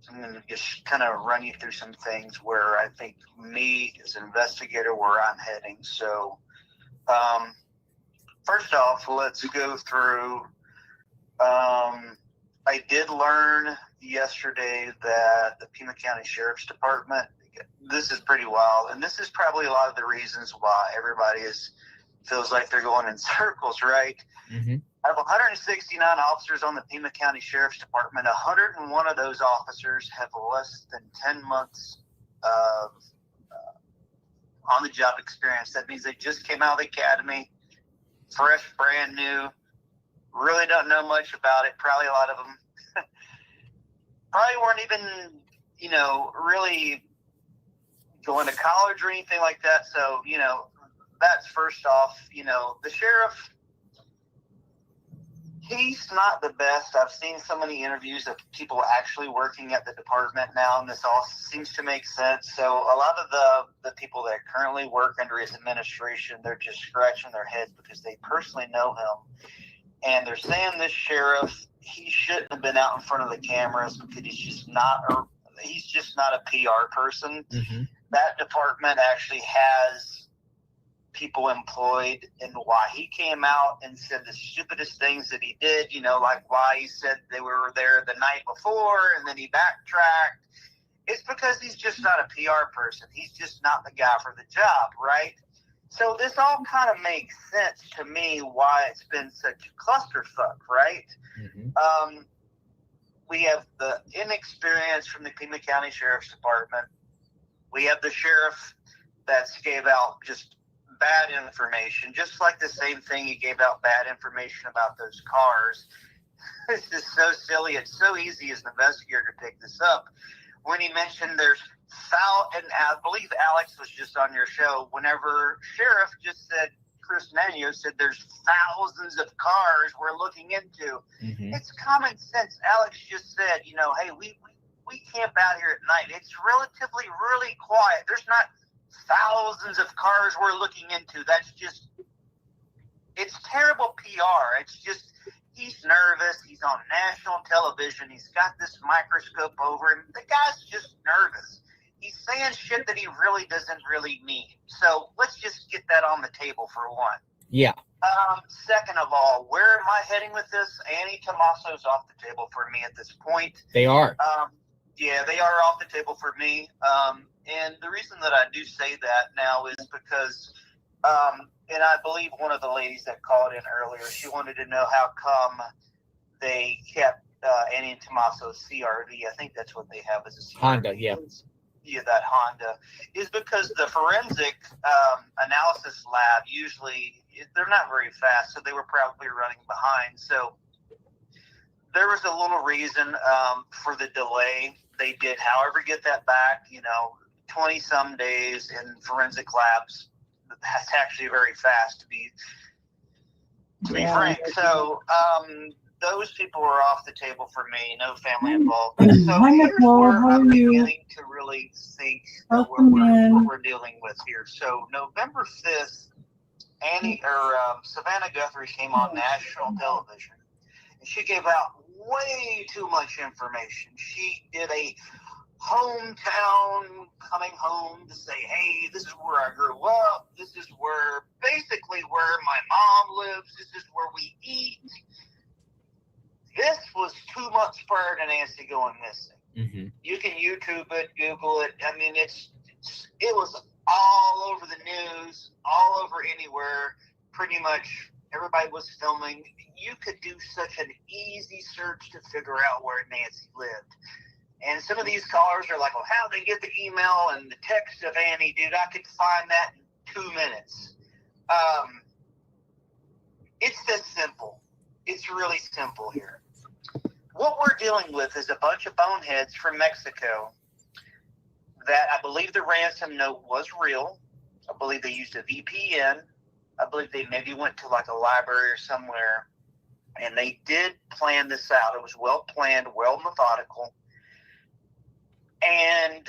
I'm going to just kind of run you through some things where I think me as an investigator, where I'm heading. So first off, let's go through. I did learn yesterday that the Pima County Sheriff's Department, this is pretty wild, and this is probably a lot of the reasons why everybody feels like they're going in circles, right? Mm-hmm. I have 169 officers on the Pima County Sheriff's Department. 101 of those officers have less than 10 months of on-the-job experience. That means they just came out of the academy, fresh, brand new, really don't know much about it. Probably a lot of them probably weren't even, really going to college or anything like that. So, that's first off. The sheriff, he's not the best. I've seen so many interviews of people actually working at the department now, and this all seems to make sense. So a lot of the people that currently work under his administration, they're just scratching their heads because they personally know him. And they're saying this sheriff, he shouldn't have been out in front of the cameras because he's just not a PR person. Mm-hmm. That department actually has people employed, and why he came out and said the stupidest things that he did, like why he said they were there the night before and then he backtracked. It's because he's just not a PR person. He's just not the guy for the job, right? So this all kind of makes sense to me why it's been such a clusterfuck, right? Mm-hmm. We have the inexperience from the Pima County Sheriff's Department. We have the sheriff that's gave out just bad information, just like the same thing he gave out bad information about those cars. This is so silly. It's so easy as an investigator to pick this up. When he mentioned there's and I believe Alex was just on your show, whenever Sheriff just said, Chris Manio said there's thousands of cars we're looking into. Mm-hmm. It's common sense. Alex just said, hey, we camp out here at night. It's relatively really quiet. There's not thousands of cars we're looking into. It's terrible PR. It's just, he's nervous. He's on national television. He's got this microscope over him. The guy's just nervous. He's saying shit that he really doesn't really mean. So let's just get that on the table for one. Yeah. Second of all, where am I heading with this? Annie Tommaso's off the table for me at this point. They are. Yeah, they are off the table for me. And the reason that I do say that now is because, and I believe one of the ladies that called in earlier, she wanted to know how come they kept Annie and Tommaso's CRV. I think that's what they have as a CRV. Honda, yeah. Yeah, that Honda is because the forensic analysis lab usually they're not very fast, so they were probably running behind. So there was a little reason for the delay. They did, however, get that back. 20 some days in forensic labs. That's actually very fast to be frank. So those people were off the table for me. No family involved. So Hi, here's Nicole. where How I'm are you? beginning to really think what Welcome in. we're dealing with here. So November 5th, Savannah Guthrie came on national television, and she gave out way too much information. She did a hometown coming home to say, hey, this is where I grew up. This is basically where my mom lives. This is where we eat. This was 2 months prior to Nancy going missing. Mm-hmm. You can YouTube it, Google it. I mean, it was all over the news, all over anywhere. Pretty much everybody was filming. You could do such an easy search to figure out where Nancy lived. And some of these callers are like, well, how did they get the email and the text of Annie? Dude, I could find that in 2 minutes. It's this simple. It's really simple here. What we're dealing with is a bunch of boneheads from Mexico that I believe the ransom note was real. I believe they used a VPN. I believe they maybe went to like a library or somewhere. And they did plan this out. It was well planned, well methodical. And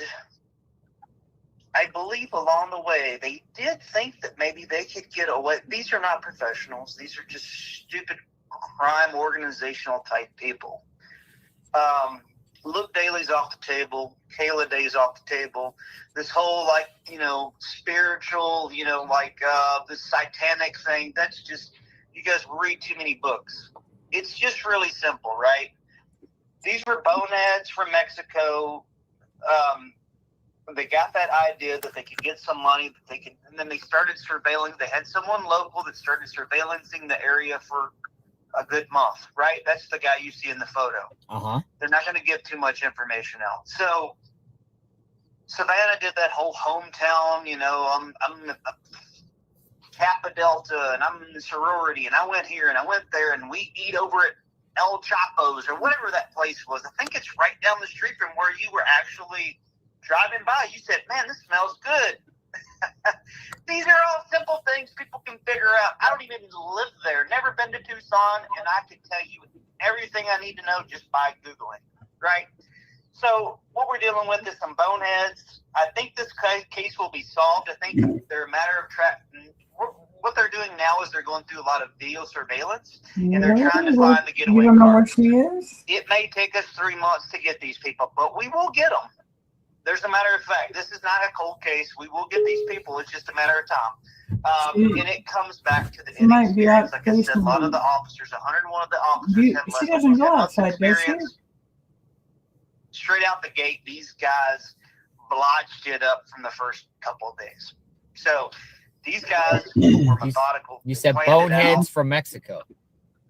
I believe along the way, they did think that maybe they could get away. These are not professionals. These are just stupid crime organizational type people. Luke Daly's off the table. Kayla Day's off the table. This whole, spiritual, this satanic thing, that's just, you guys read too many books. It's just really simple, right? These were boneheads from Mexico. They got that idea that they could get some money, and then they started surveilling. They had someone local that started surveillancing the area for a good month, right? That's the guy you see in the photo. Uh-huh. They're not going to give too much information out. So Savannah did that whole hometown, I'm a Kappa Delta, and I'm in the sorority, and I went here, and I went there, and we eat over at El Chapo's, or whatever that place was. I think it's right down the street from where you were actually driving by. You said, man, this smells good. These are all simple things people can figure out. I don't even live there, never been to Tucson, and I can tell you everything I need to know just by Googling, right? So what we're dealing with is some boneheads. I think this case will be solved. I think they're a matter of what they're doing now is they're going through a lot of video surveillance, and they're trying to find the getaway You don't know car. where she is? It may take us 3 months to get these people, but we will get them. There's a matter of fact. This is not a cold case. We will get these people. It's just a matter of time. And it comes back to the might be inexperience. out Like I said, a lot of the officers, 101 of the officers have She doesn't go outside, does she? Straight out the gate, these guys blotched it up from the first couple of days. So these guys were methodical. You said planned it out. boneheads from Mexico.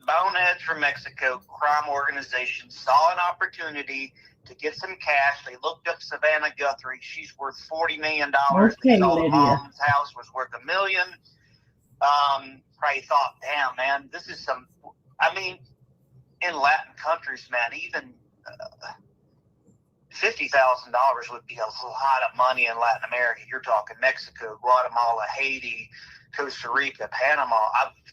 Boneheads from Mexico, crime organization, saw an opportunity to get some cash. They looked up Savannah Guthrie. She's worth $40 million. Okay, They saw Lydia. the mom's house was worth $1 million. Probably thought, damn, man, this is some. I mean, in Latin countries, man, even $50,000 would be a lot of money in Latin America. You're talking Mexico, Guatemala, Haiti, Costa Rica, Panama.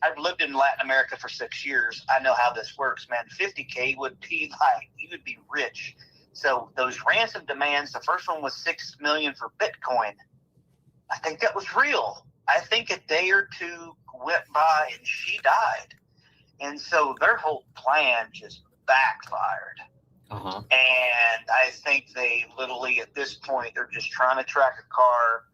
I've lived in Latin America for 6 years. I know how this works, man. $50K would be like, you would be rich. So those ransom demands, the first one was $6 million for Bitcoin. I think that was real. I think a day or two went by and she died. And so their whole plan just backfired. Uh-huh. And I think they literally, at this point, they're just trying to track a car.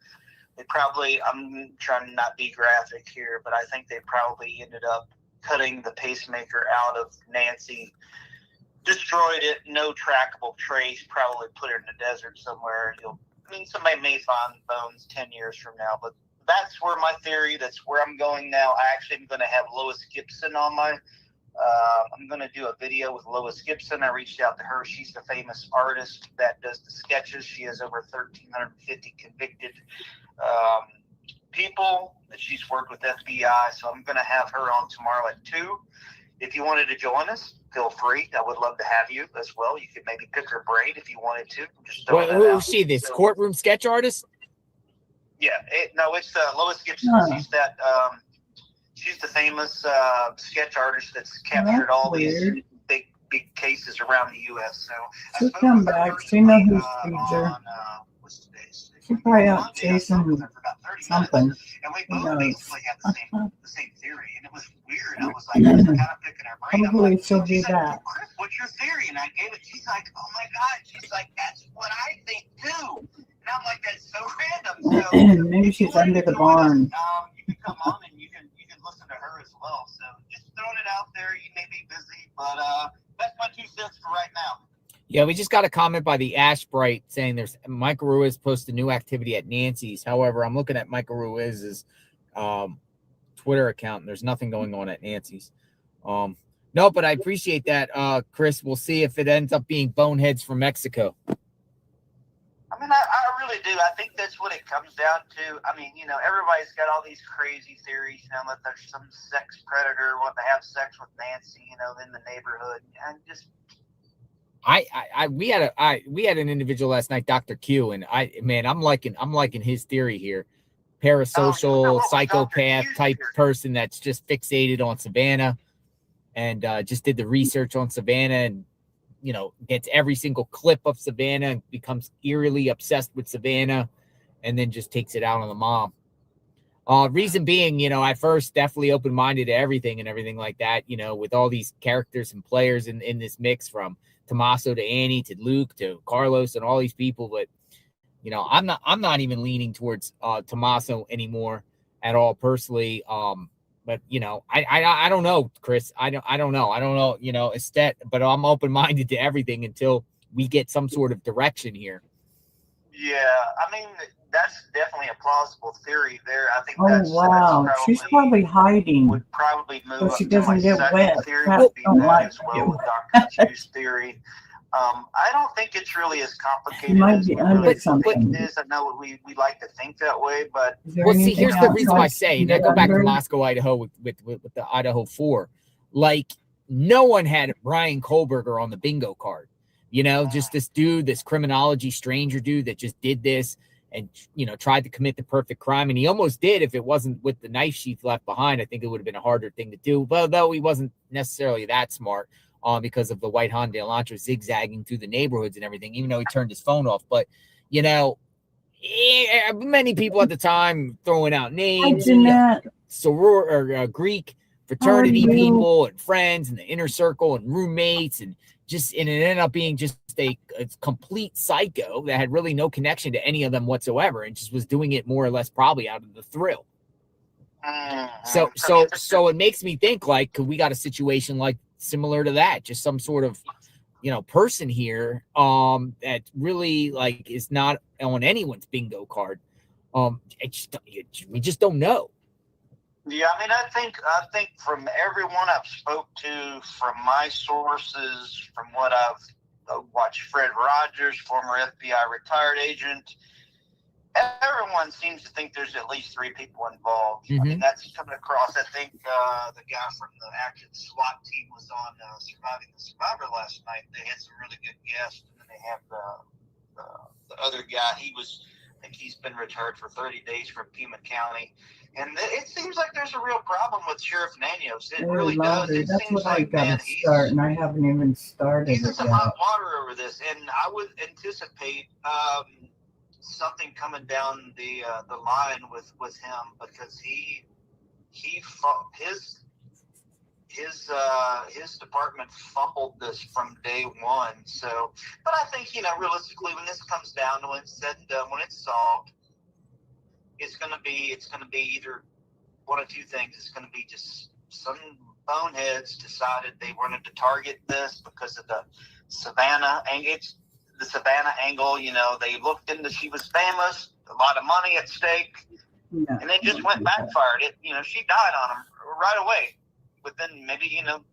They probably, I'm trying to not be graphic here, but I think they probably ended up cutting the pacemaker out of Nancy, destroyed it, no trackable trace, probably put it in the desert somewhere. You'll I mean, somebody may find bones 10 years from now, but that's where my theory, that's where I'm going now. I actually am going to have Lois Gibson on my, I'm going to do a video with Lois Gibson. I reached out to her. She's the famous artist that does the sketches. She has over 1,350 convicted people that she's worked with FBI. So I'm going to have her on tomorrow at 2. If you wanted to join us, feel free. I would love to have you as well. You could maybe pick her brain if you wanted to. Just Who is she? This courtroom sketch artist? Yeah, it's Lois Gibson. Huh. She's the famous sketch artist that's captured all these big cases around the U.S. So She'll come back. She knows who's future. What's today's? She's probably out chasing something. And we Who both knows? basically had the same theory, and it was weird. I was like, kind of picking her brain. I'm Hopefully like, she'll do she's like, that. "Well, Chris, what's your theory?" And I gave it. She's like, "Oh my God!" She's like, "That's what I think too." And I'm like, "That's so random." So Maybe if you she's wanted under to the join us, barn. you can come on and you can listen to her as well. So just throwing it out there. You may be busy, but that's my 2 cents for right now. Yeah, we just got a comment by the Ash Bright saying there's Michael Ruiz posted new activity at Nancy's. However, I'm looking at Michael Ruiz's Twitter account, and there's nothing going on at Nancy's. No, but I appreciate that, Chris. We'll see if it ends up being boneheads from Mexico. I mean, I really do. I think that's what it comes down to. I mean, everybody's got all these crazy theories, that there's some sex predator wanting to have sex with Nancy, in the neighborhood. And just we had an individual last night, Dr. Q, and I'm liking his theory here. Parasocial psychopath type person that's just fixated on Savannah and just did the research on Savannah and gets every single clip of Savannah and becomes eerily obsessed with Savannah and then just takes it out on the mom. Reason being, I first definitely open-minded to everything and everything like that, with all these characters and players in this mix, from Tommaso to Annie to Luke to Carlos and all these people. But, I'm not even leaning towards Tommaso anymore at all personally. But I don't know, Chris. I don't know, but I'm open-minded to everything until we get some sort of direction here. Yeah, I mean, that's definitely a plausible theory there. I think Wow, she's probably hiding. Would probably move so up she to my doesn't get second wet. theory Cats would be don't that like as well you. with Dr. Q's theory. I don't think it's really as complicated might as be we under really something. think it is. I know we like to think that way, but Well, see, here's the reason why I say, and I go back to Moscow, Idaho with the Idaho 4. Like, no one had Brian Kohlberger on the bingo card. Just this dude, this criminology stranger dude that just did this and, tried to commit the perfect crime. And he almost did if it wasn't with the knife sheath left behind. I think it would have been a harder thing to do. But though he wasn't necessarily that smart because of the white Honda Elantra zigzagging through the neighborhoods and everything, even though he turned his phone off. But, many people at the time throwing out names, Greek fraternity people and friends and the inner circle and roommates, and it ended up being just a complete psycho that had really no connection to any of them whatsoever and just was doing it more or less probably out of the throll. So it makes me think, like, we got a situation like similar to that, just some sort of person here that really like is not on anyone's bingo card. We just don't know. Yeah, I mean, I think from everyone I've spoke to, from my sources, from what I've watched, Fred Rogers, former FBI retired agent, everyone seems to think there's at least 3 people involved. I mean, that's coming across. I think the guy from the active SWAT team was on Surviving the Survivor last night. They had some really good guests, and then they have the other guy. I think he's been retired for 30 days from Pima County. And it seems like there's a real problem with Sheriff Nanios. It really does. It That's seems what I like, got man, to start, and I haven't even started he's in it some yet. hot water over this. And I would anticipate something coming down the line with him, because his department fumbled this from day one. So, but I think, realistically, when this comes down to it, said and done, when it's solved, it's gonna be either one of 2 things. It's gonna be just some boneheads decided they wanted to target this because of the Savannah, and the Savannah angle, you know, they looked into, she was famous, a lot of money at stake, Yeah. and it just went backfired. It, you know, she died on him right away, within maybe, you know,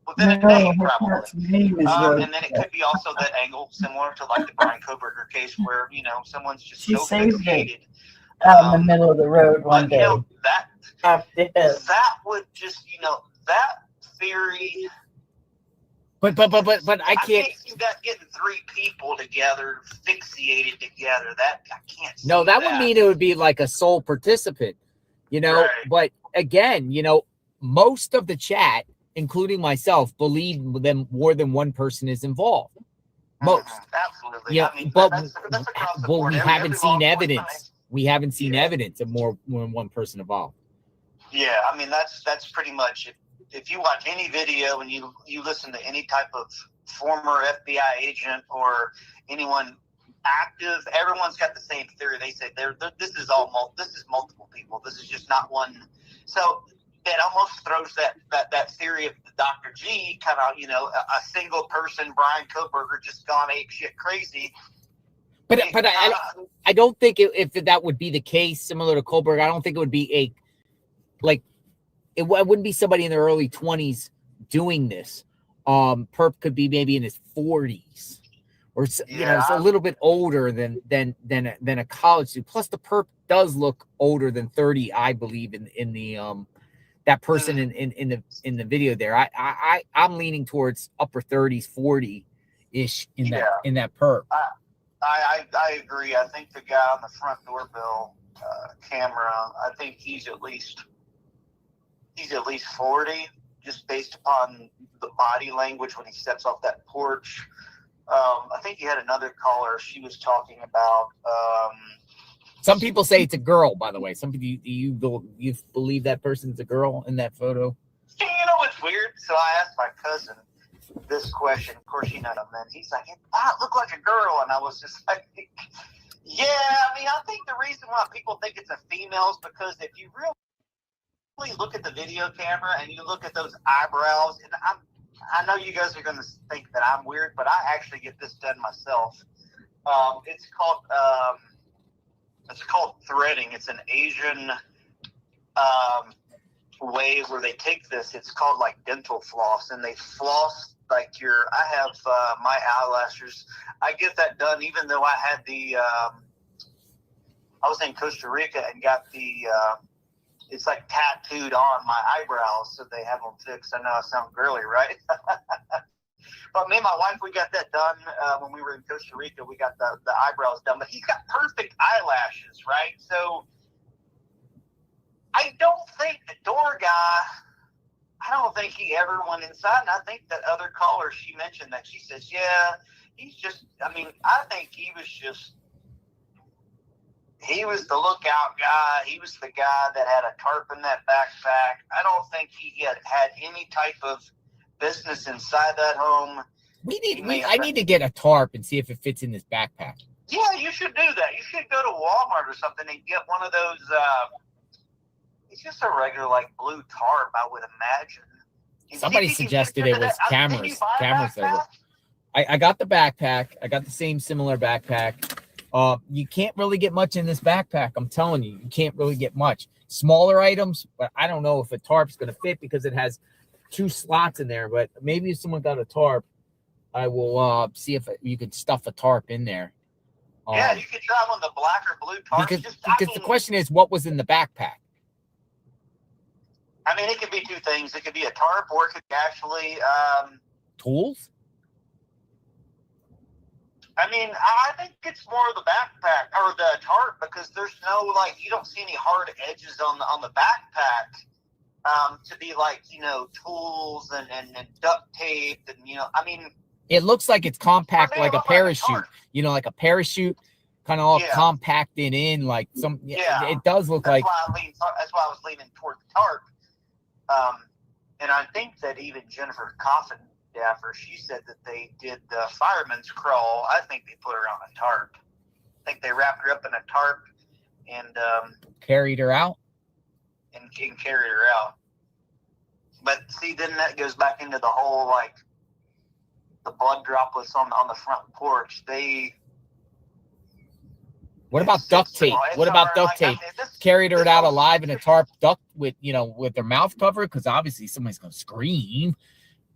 within a day, No, her probably. cat's name is Rose. And then it could be also that angle similar to like the Brian Koberger case, where, you know, someone's just She so saved it fixated. out in the middle of the road one But, you day. know, After his. that would just, you know, that theory. But I can't. See that getting three people together, fixated together. That I can't. See No, that would mean it would be like a sole participant, you know. Right. But again, you know, most of the chat, including myself, believe them more than one person is involved. Most. Absolutely. Yeah, I mean, but that's across the well, board. we Every haven't law seen enforcement evidence. We haven't seen Yeah. evidence of more than one person involved. Yeah, I mean that's pretty much it. If you watch any video and you listen to any type of former FBI agent or anyone active, everyone's got the same theory. They say this is multiple people. This is just not one. So that almost throws that theory of the Dr. G kind of, you know, a single person, Brian Koberger, just gone ape shit crazy. But I don't think if that would be the case, similar to Kohlberg, I don't think it would be it wouldn't be somebody in their early 20s doing this. Perp could be maybe in his 40s, or you know, it's a little bit older than a college student. Plus, the perp does look older than 30, I believe, in the that person in the video there. I'm leaning towards upper 30s, 40-ish in that perp. I agree. I think the guy on the front doorbell camera, I think he's at least 40, just based upon the body language when he steps off that porch. I think you had another caller. She was talking about. Some people say it's a girl, by the way. Some people, you believe that person's a girl in that photo? You know what's weird? So I asked my cousin this question. Of course, you know him, man. He's like, it looked like a girl, and I was just like, yeah. I mean, I think the reason why people think it's a female is because if you really look at the video camera and you look at those eyebrows, and I know you guys are going to think that I'm weird, but I actually get this done myself. It's called threading. It's an Asian way where they take this. It's called like dental floss, and they floss like I have my eyelashes. I get that done even though I had I was in Costa Rica and got it's like tattooed on my eyebrows, so they have them fixed. I know I sound girly, right? But me and my wife, we got that done when we were in Costa Rica. We got the eyebrows done, but he's got perfect eyelashes, right? So I don't think the door guy, I don't think he ever went inside. And I think that other caller, she mentioned that. She says, yeah, he's just, I mean, I think he was the lookout guy. He was the guy that had a tarp in that backpack. I don't think he had any type of business inside that home. I need to get a tarp and see if it fits in this backpack. Yeah, you should do that. You should go to Walmart or something and get one of those. It's just a regular like blue tarp, I would imagine. Somebody suggested it was cameras. I got the backpack. I got the same similar backpack. You can't really get much in this backpack. I'm telling you, you can't really get much. Smaller items, but I don't know if a tarp's going to fit because it has 2 slots in there. But maybe if someone got a tarp, I will see if you could stuff a tarp in there. Yeah, you could try one of the black or blue tarps. Because the question is, what was in the backpack? I mean, it could be 2 things. It could be a tarp, or it could be actually tools. I mean, I think it's more of the backpack or the tarp, because there's no, like, you don't see any hard edges on the backpack to be like, you know, tools and duct tape and, you know, I mean. It looks like it's compact, like a parachute, you know, like a parachute, kind of all compacted in, like some. Yeah, it does look like. That's why I was leaning toward the tarp. And I think that even Jennifer Coffindaffer, she said that they did the fireman's crawl. I think they put her on a tarp. I think they wrapped her up in a tarp and carried her out. And carried her out. But see, then that goes back into the whole like the blood droplets on the front porch. What about duct tape? What about duct tape? Carried her out alive in a tarp duct with their mouth covered, because obviously somebody's gonna scream.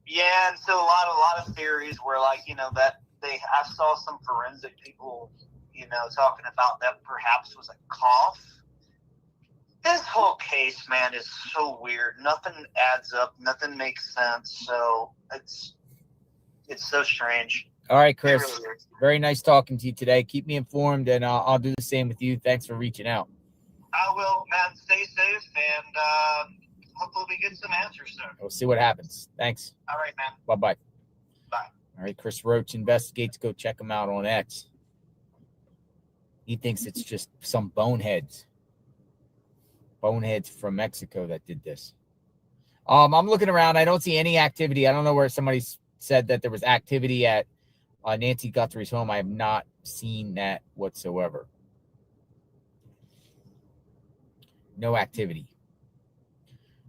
Yeah, and so a lot of theories were like, that I saw some forensic people, talking about that perhaps was a cough. This whole case, man, is so weird. Nothing adds up. Nothing makes sense. So it's so strange. All right, Chris. It really is. Very nice talking to you today. Keep me informed, and I'll do the same with you. Thanks for reaching out. I will, man. Stay safe, and hopefully we get some answers soon. We'll see what happens. Thanks. All right, man. Bye-bye. Bye. All right, Chris Roach investigates. Go check him out on X. He thinks it's just some boneheads from Mexico that did this. I'm looking around. I don't see any activity. I don't know where somebody said that there was activity at Nancy Guthrie's home. I have not seen that whatsoever. No activity.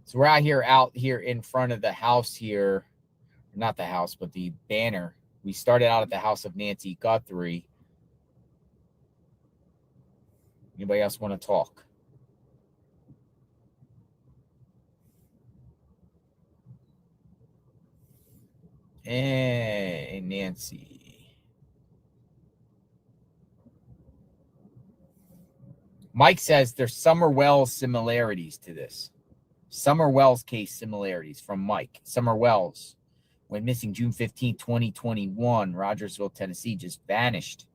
So we're out here in front of the house here. Not the house, but the banner. We started out at the house of Nancy Guthrie. Anybody else want to talk? Hey, Nancy. Mike says there's Summer Wells similarities to this. Summer Wells case similarities from Mike. Summer Wells went missing June 15, 2021. Rogersville, Tennessee, just vanished.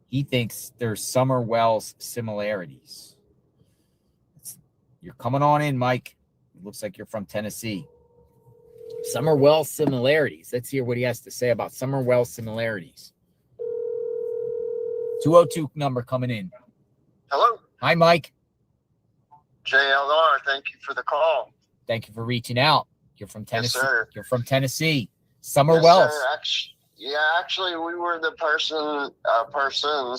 He thinks there's Summer Wells similarities. You're coming on in, Mike. It looks like you're from Tennessee. Summer Wells similarities. Let's hear what he has to say about Summer Wells similarities. 202 number coming in. Hello. Hi, Mike. JLR, thank you for the call. Thank you for reaching out. You're from Tennessee. Yes, sir. You're from Tennessee. Summer Yes, Wells. sir. Actually, we were the persons.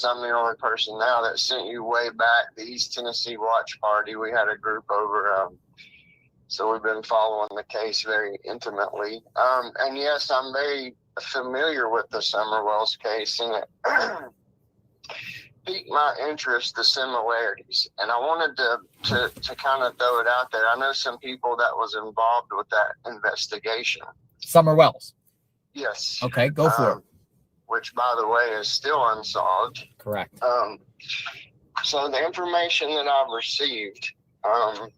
I'm the only person now that sent you way back the East Tennessee Watch Party. We had a group over, so we've been following the case very intimately. And yes, I'm very familiar with the Summer Wells case, and it piqued my interest, the similarities. And I wanted to kind of throw it out there. I know some people that was involved with that investigation. Summer Wells. Yes. Okay, go for it. Which, by the way, is still unsolved. Correct. So the information that I've received, and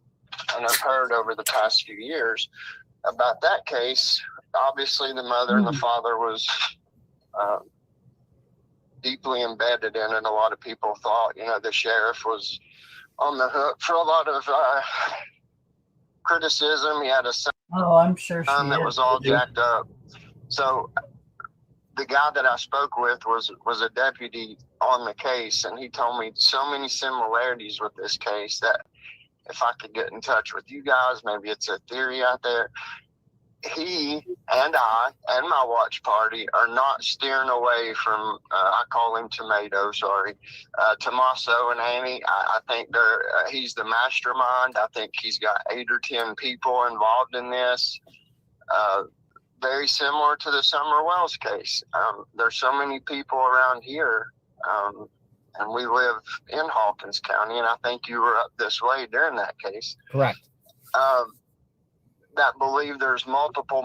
I've heard over the past few years about that case, obviously the mother and the father was deeply embedded in it. A lot of people thought, the sheriff was on the hook for a lot of criticism. He had a son I'm sure that was all jacked up. So the guy that I spoke with was a deputy on the case, and he told me so many similarities with this case that if I could get in touch with you guys, maybe it's a theory out there. He and I and my watch party are not steering away from, I call him Tomato, sorry, Tommaso and Amy. I think he's the mastermind. I think he's got 8 or 10 people involved in this. Very similar to the Summer Wells case. There's so many people around here, and we live in Hawkins County, and I think you were up this way during that case. Correct. That believe there's multiple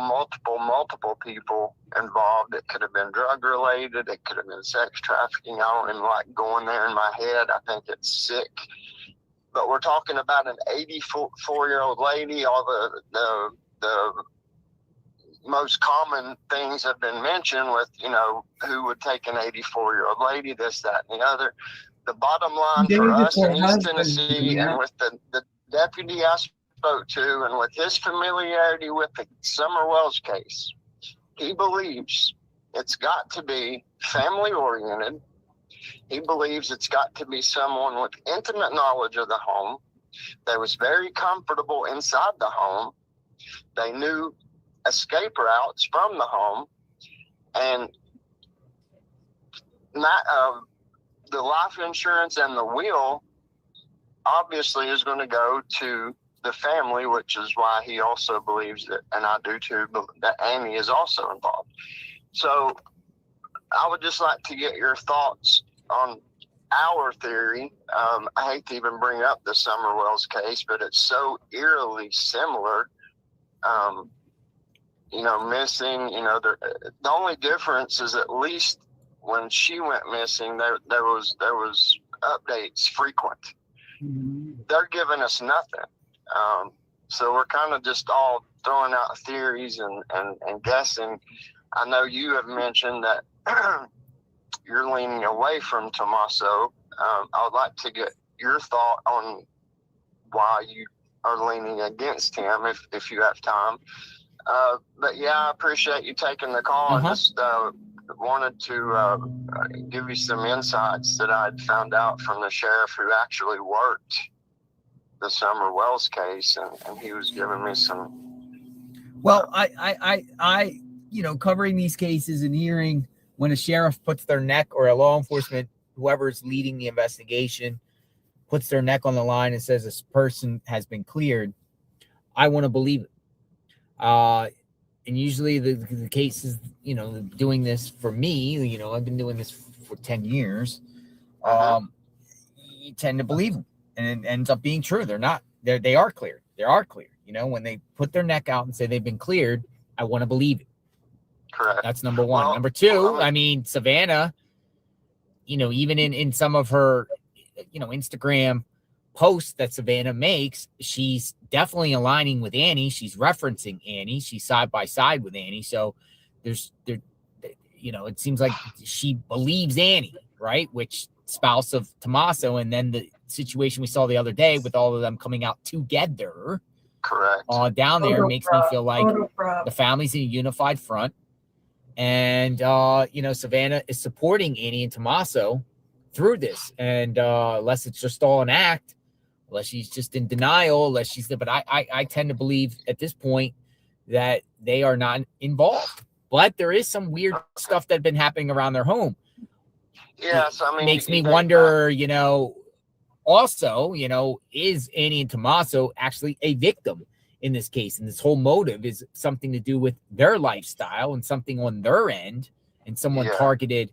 people involved. It could have been drug related. It could have been sex trafficking. I don't even like going there in my head. I think it's sick. But we're talking about an 84-year-old lady. All the most common things have been mentioned with, who would take an 84-year-old lady, this, that, and the other. The bottom line for us in East Tennessee, and with the deputy I spoke to, and with his familiarity with the Summer Wells case, he believes it's got to be family oriented. He believes it's got to be someone with intimate knowledge of the home. That was very comfortable inside the home. They knew escape routes from the home, and the life insurance and the will obviously is going to go to the family, which is why he also believes that, and I do too, but that Amy is also involved. So I would just like to get your thoughts on our theory. I hate to even bring up the Summer Wells case, but it's so eerily similar. Missing, the only difference is at least when she went missing, there was updates frequent. They're giving us nothing. So we're kind of just all throwing out theories and guessing. I know you have mentioned that you're leaning away from Tommaso. I would like to get your thought on why you are leaning against him if you have time. But yeah, I appreciate you taking the call. I just wanted to give you some insights that I'd found out from the sheriff who actually worked the Summer Wells case, and he was giving me some. Well, I covering these cases and hearing when a sheriff puts their neck, or a law enforcement, whoever's leading the investigation, puts their neck on the line and says this person has been cleared, I want to believe it. And usually the cases, doing this for me, I've been doing this for 10 years. You tend to believe them, and it ends up being true. They are cleared. They are cleared. When they put their neck out and say they've been cleared, I want to believe it. Correct. That's number one. Well, number two, Savannah, even in some of her, Instagram posts that Savannah makes, she's definitely aligning with Annie. She's referencing Annie. She's side by side with Annie. So it seems like she believes Annie, right? Which spouse of Tommaso, and then the situation we saw the other day with all of them coming out together. Correct. Down there makes me feel like the family's in a unified front. And, Savannah is supporting Annie and Tommaso through this. And unless it's just all an act, unless she's just in denial, but I tend to believe at this point that they are not involved. But there is some weird stuff that's been happening around their home. Yes, makes me wonder, also, is Annie and Tommaso actually a victim in this case? And this whole motive is something to do with their lifestyle and something on their end, and someone targeted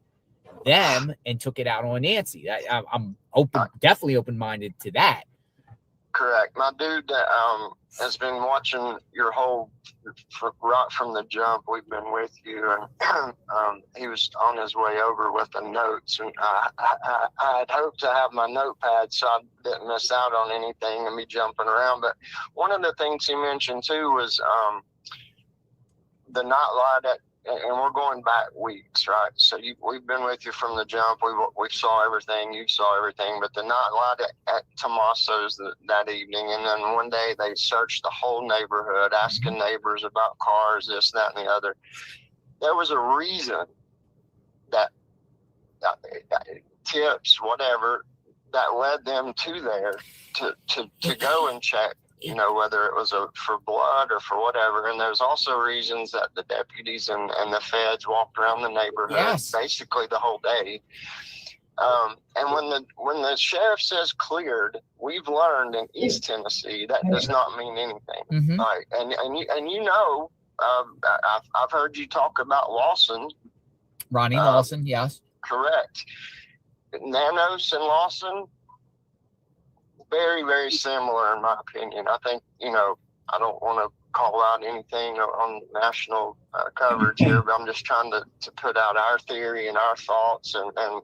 them and took it out on Nancy. I'm definitely open-minded to that. Correct. My dude has been watching your whole, right from the jump. We've been with you, and he was on his way over with the notes, and I had hoped to have my notepad so I didn't miss out on anything and me jumping around. But one of the things he mentioned too was the night light and we're going back weeks, right? So we've been with you from the jump. We saw everything. You saw everything. But the night light at Tommaso's that evening, and then one day they searched the whole neighborhood, asking neighbors about cars, this, that, and the other. There was a reason that tips, whatever, that led them to there to go and check. Whether it was for blood or for whatever. And there's also reasons that the deputies and the feds walked around the neighborhood basically the whole day. And when the sheriff says cleared, we've learned in East Tennessee that does not mean anything. Right? And I've heard you talk about Lawson. Ronnie Lawson, yes. Correct. Nanos and Lawson, very, very similar in my opinion. I think, I don't want to call out anything on national coverage here, but I'm just trying to put out our theory and our thoughts and kind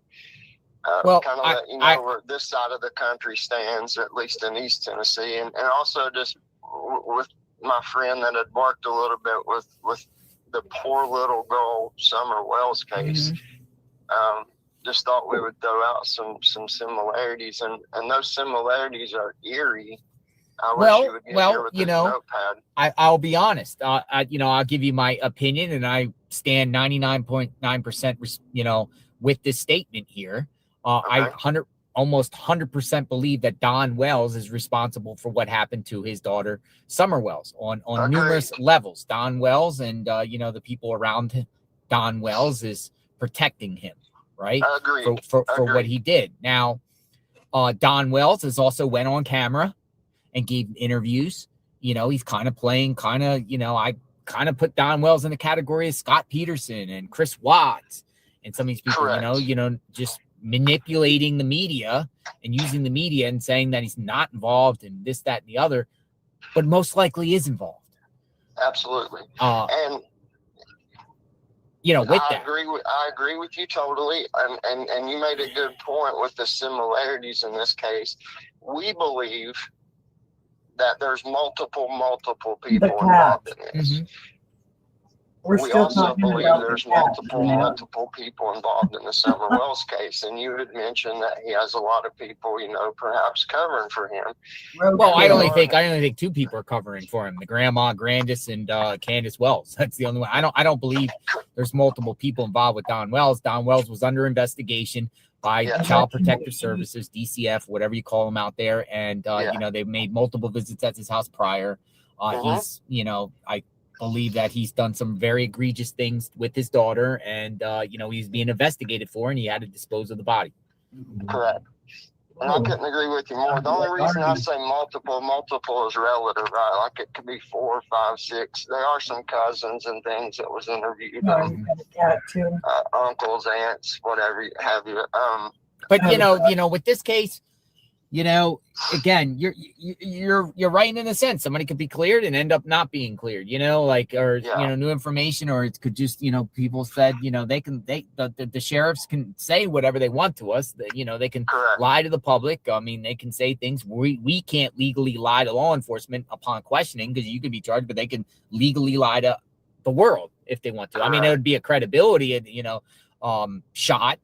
of let you know where this side of the country stands, at least in East Tennessee. And also just with my friend that had worked a little bit with the poor little girl Summer Wells case. Just thought we would throw out some similarities, and those similarities are eerie. I'll be honest. I'll give you my opinion, and I stand 99.9%, with this statement here. I almost 100% believe that Don Wells is responsible for what happened to his daughter Summer Wells on numerous levels. Don Wells and the people around Don Wells is protecting him. Right. For what he did. Now, Don Wells has also went on camera and gave interviews. You know, he's kind of playing, I kind of put Don Wells in the category of Scott Peterson and Chris Watts and some of these people, Correct. Just manipulating the media and using the media and saying that he's not involved in this, that, and the other, but most likely is involved. Absolutely. And with I that, I agree with you totally. And you made a good point with the similarities in this case. We believe that there's multiple people involved in this. Mm-hmm. We also believe there's multiple people involved in the Summer Wells case. And you had mentioned that he has a lot of people, perhaps covering for him. Well, I only think two people are covering for him: the grandma Grandis and Candace Wells. That's the only one. I don't believe there's multiple people involved with Don Wells. Don Wells was under investigation by Child Protective Services, DCF, whatever you call them out there, and they've made multiple visits at his house prior. He's, I believe that he's done some very egregious things with his daughter, and he's being investigated for, and he had to dispose of the body. Correct. And I couldn't agree with you more. The only reason I say multiple is relative, right? Like it could be 4, 5, 6. There are some cousins and things that was interviewed. Uncles, aunts, whatever have you. But with this case, again, you're right in a sense. Somebody could be cleared and end up not being cleared, new information, or it could just, people said, the sheriffs can say whatever they want to us. They can lie to the public. I mean, they can say things. We can't legally lie to law enforcement upon questioning, because you could be charged, but they can legally lie to the world if they want to. I mean, it would be a credibility, shot.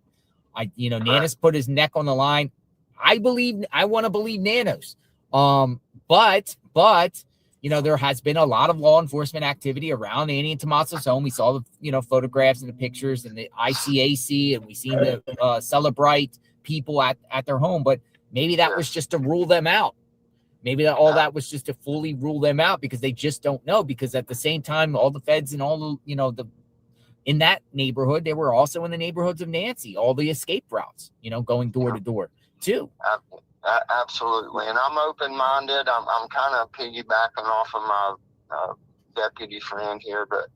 Nanos put his neck on the line. I want to believe Nanos. But there has been a lot of law enforcement activity around Annie and Tommaso's home. We saw the, photographs and the pictures and the ICAC, and we seen the celebrate people at their home, but maybe that was just to rule them out. Maybe that was just to fully rule them out, because they just don't know, because at the same time, all the feds and all the, in that neighborhood, they were also in the neighborhoods of Nancy, all the escape routes, going door to door too. Absolutely. And I'm open-minded. I'm kind of piggybacking off of my deputy friend here, but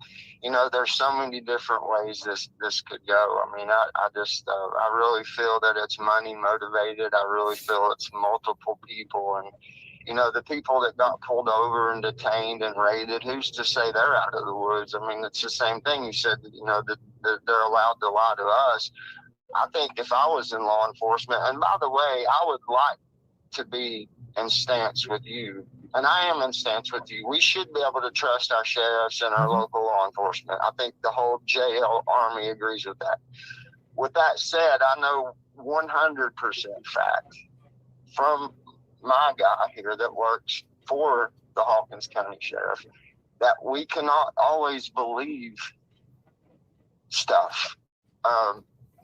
there's so many different ways this could go. I mean, I really feel that it's money motivated. I really feel it's multiple people, and the people that got pulled over and detained and raided, who's to say they're out of the woods? I mean, it's the same thing. You said that they're allowed to lie to us. I think if I was in law enforcement, and by the way, I would like to be in stance with you, and I am in stance with you. We should be able to trust our sheriffs and our local law enforcement. I think the whole JL Army agrees with that. With that said, I know 100% fact from my guy here that works for the Hawkins County Sheriff that we cannot always believe stuff.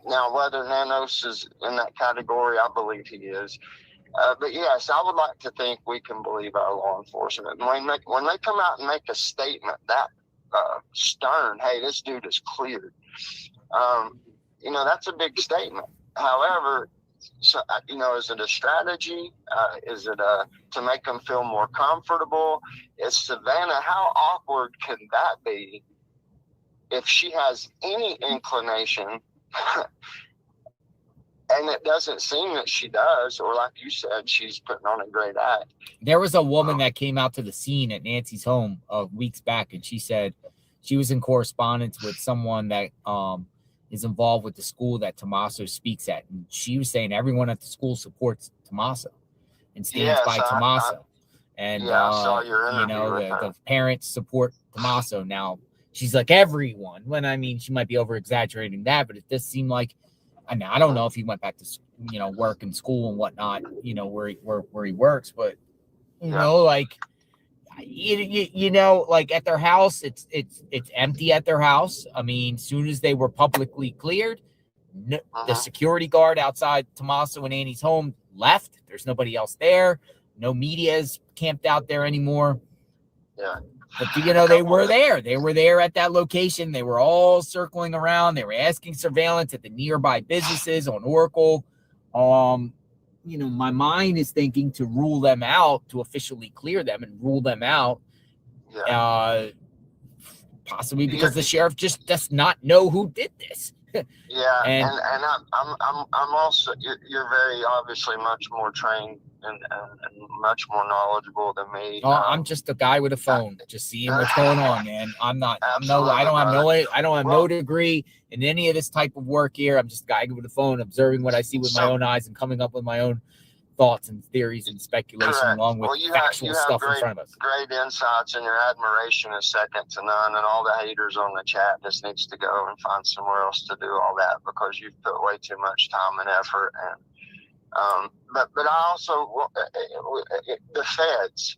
Now, whether Nanos is in that category, I believe he is. But yes, I would like to think we can believe our law enforcement. When they come out and make a statement that stern, hey, this dude is cleared, that's a big statement. However, is it a strategy? Is it to make them feel more comfortable? Is Savannah, how awkward can that be if she has any inclination? And it doesn't seem that she does, or like you said, she's putting on a great act. There was a woman that came out to the scene at Nancy's home weeks back, and she said she was in correspondence with someone that is involved with the school that Tommaso speaks at. And she was saying everyone at the school supports Tommaso and stands by Tommaso. I saw your interview the parents support Tommaso. Now, she's like everyone. When I mean, she might be over exaggerating that, but it does seem like, I don't know if he went back to work and school and whatnot, where he works, but like at their house, it's empty at their house. I mean, soon as they were publicly cleared, the security guard outside Tommaso and Annie's home left. There's nobody else there. No media is camped out there anymore. Yeah. But, they were there. They were there at that location. They were all circling around. They were asking surveillance at the nearby businesses on Oracle. my mind is thinking to rule them out, to officially clear them and rule them out. Yeah. Possibly because the sheriff just does not know who did this. Yeah, And I'm also you're very obviously much more trained and much more knowledgeable than me. I'm just a guy with a phone, just seeing what's going on, man. I don't have no degree in any of this type of work here. I'm just a guy with a phone, observing what I see with my own eyes and coming up with my own thoughts and theories and speculation, Correct. along with factual stuff in front of us. Great insights, and your admiration is second to none. And all the haters on the chat just needs to go and find somewhere else to do all that, because you've put way too much time and effort. And but I also the feds,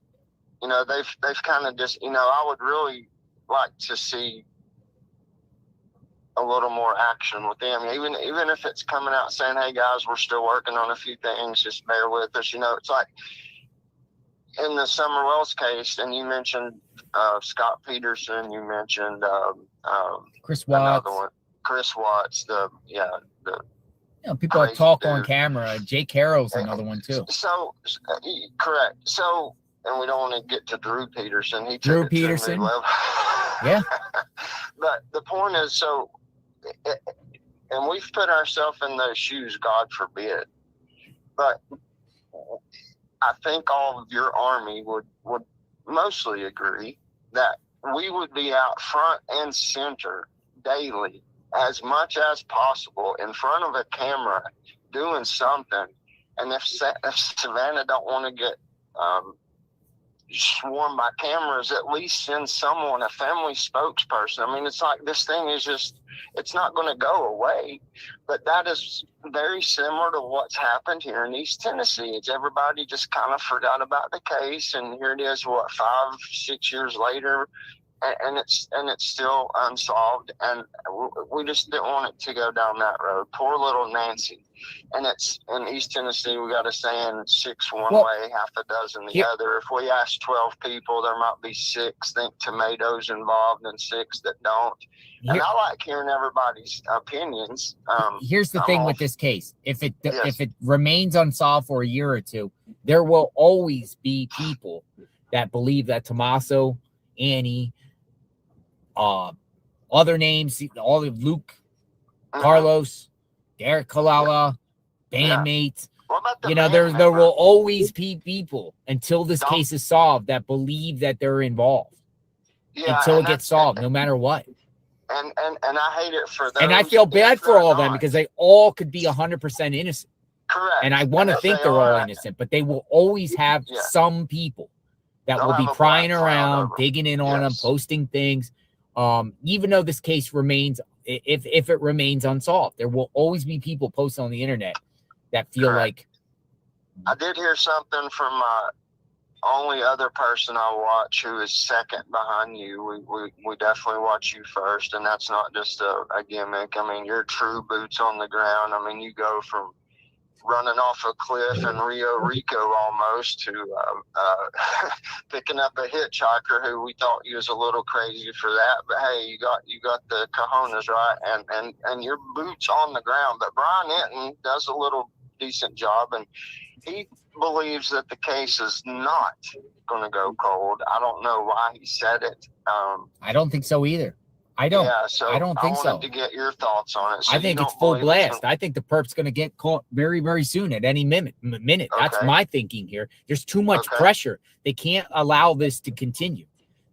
they've kind of just I would really like to see a little more action with them, even if it's coming out saying, hey guys, we're still working on a few things, just bear with us. It's like in the Summer Wells case, and you mentioned Scott Peterson, you mentioned Chris Watts, another one, Chris Watts, people that talk on camera. Jake Carroll's another one too. So correct. So, and we don't want to get to Drew Peterson. Drew Peterson. Yeah. But the point is, and we've put ourselves in those shoes, God forbid. But I think all of your army would mostly agree that we would be out front and center daily, as much as possible, in front of a camera, doing something. And if Savannah don't want to get swarmed by cameras, at least send someone, a family spokesperson. I mean, it's like this thing is just, it's not going to go away. But that is very similar to what's happened here in East Tennessee. It's everybody just kind of forgot about the case, and here it is, 5-6 years later, and it's still unsolved. And we just didn't want it to go down that road. Poor little Nancy. And it's in East Tennessee, we got a saying, 6 one way, half a dozen the other. If we ask 12 people, there might be 6 think tomatoes involved and 6 that don't. And I like hearing everybody's opinions. Here's the thing with this case: if it remains unsolved for a year or two, there will always be people that believe that Tommaso, Annie, other names, all of Luke, Carlos, Derek Kalala, bandmates. There will always be people until this case is solved that believe that they're involved. Until it gets solved, no matter what. And I hate it for them. And I feel bad for all of them, because they all could be 100% innocent. Correct. And I want to think they're all innocent, but they will always have some people that will be prying around, digging in on them, posting things. Even though this case remains, if it remains unsolved, there will always be people posting on the internet that feel like. I did hear something from my only other person I watch, who is second behind you. We definitely watch you first, and that's not just a gimmick. I mean, you're true boots on the ground. I mean, you go from running off a cliff in Rio Rico almost to picking up a hitchhiker who we thought you was a little crazy for that, but hey, you got the cojones, right? And your boots on the ground. But Brian Enton does a little decent job, and he believes that the case is not going to go cold. I don't know why he said it. I don't think so either. I don't think so. I wanted to get your thoughts on it. So I think it's full blast. I think the perp's going to get caught very, very soon, at any minute. Okay. That's my thinking here. There's too much pressure. They can't allow this to continue.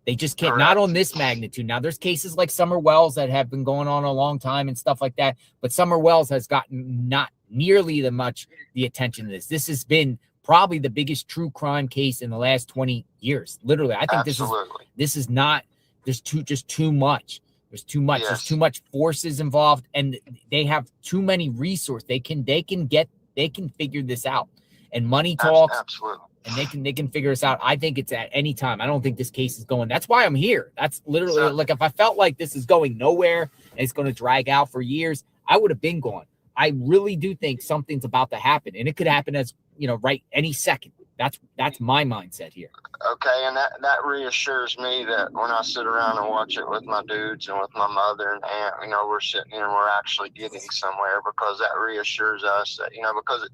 They just can't. Not on this magnitude. Now, there's cases like Summer Wells that have been going on a long time and stuff like that, but Summer Wells has gotten not nearly the attention of this. This has been probably the biggest true crime case in the last 20 years. Literally, I think this is not. There's too much. There's too much. Yes. There's too much forces involved, and they have too many resources. They can figure this out, and money talks. Absolutely. And they can figure this out. I think it's at any time. I don't think this case is going. That's why I'm here. That's literally like, if I felt like this is going nowhere and it's going to drag out for years, I would have been gone. I really do think something's about to happen, and it could happen as right any second. That's my mindset here. Okay, and that reassures me that when I sit around and watch it with my dudes and with my mother and aunt, we're sitting here and we're actually getting somewhere, because that reassures us that, because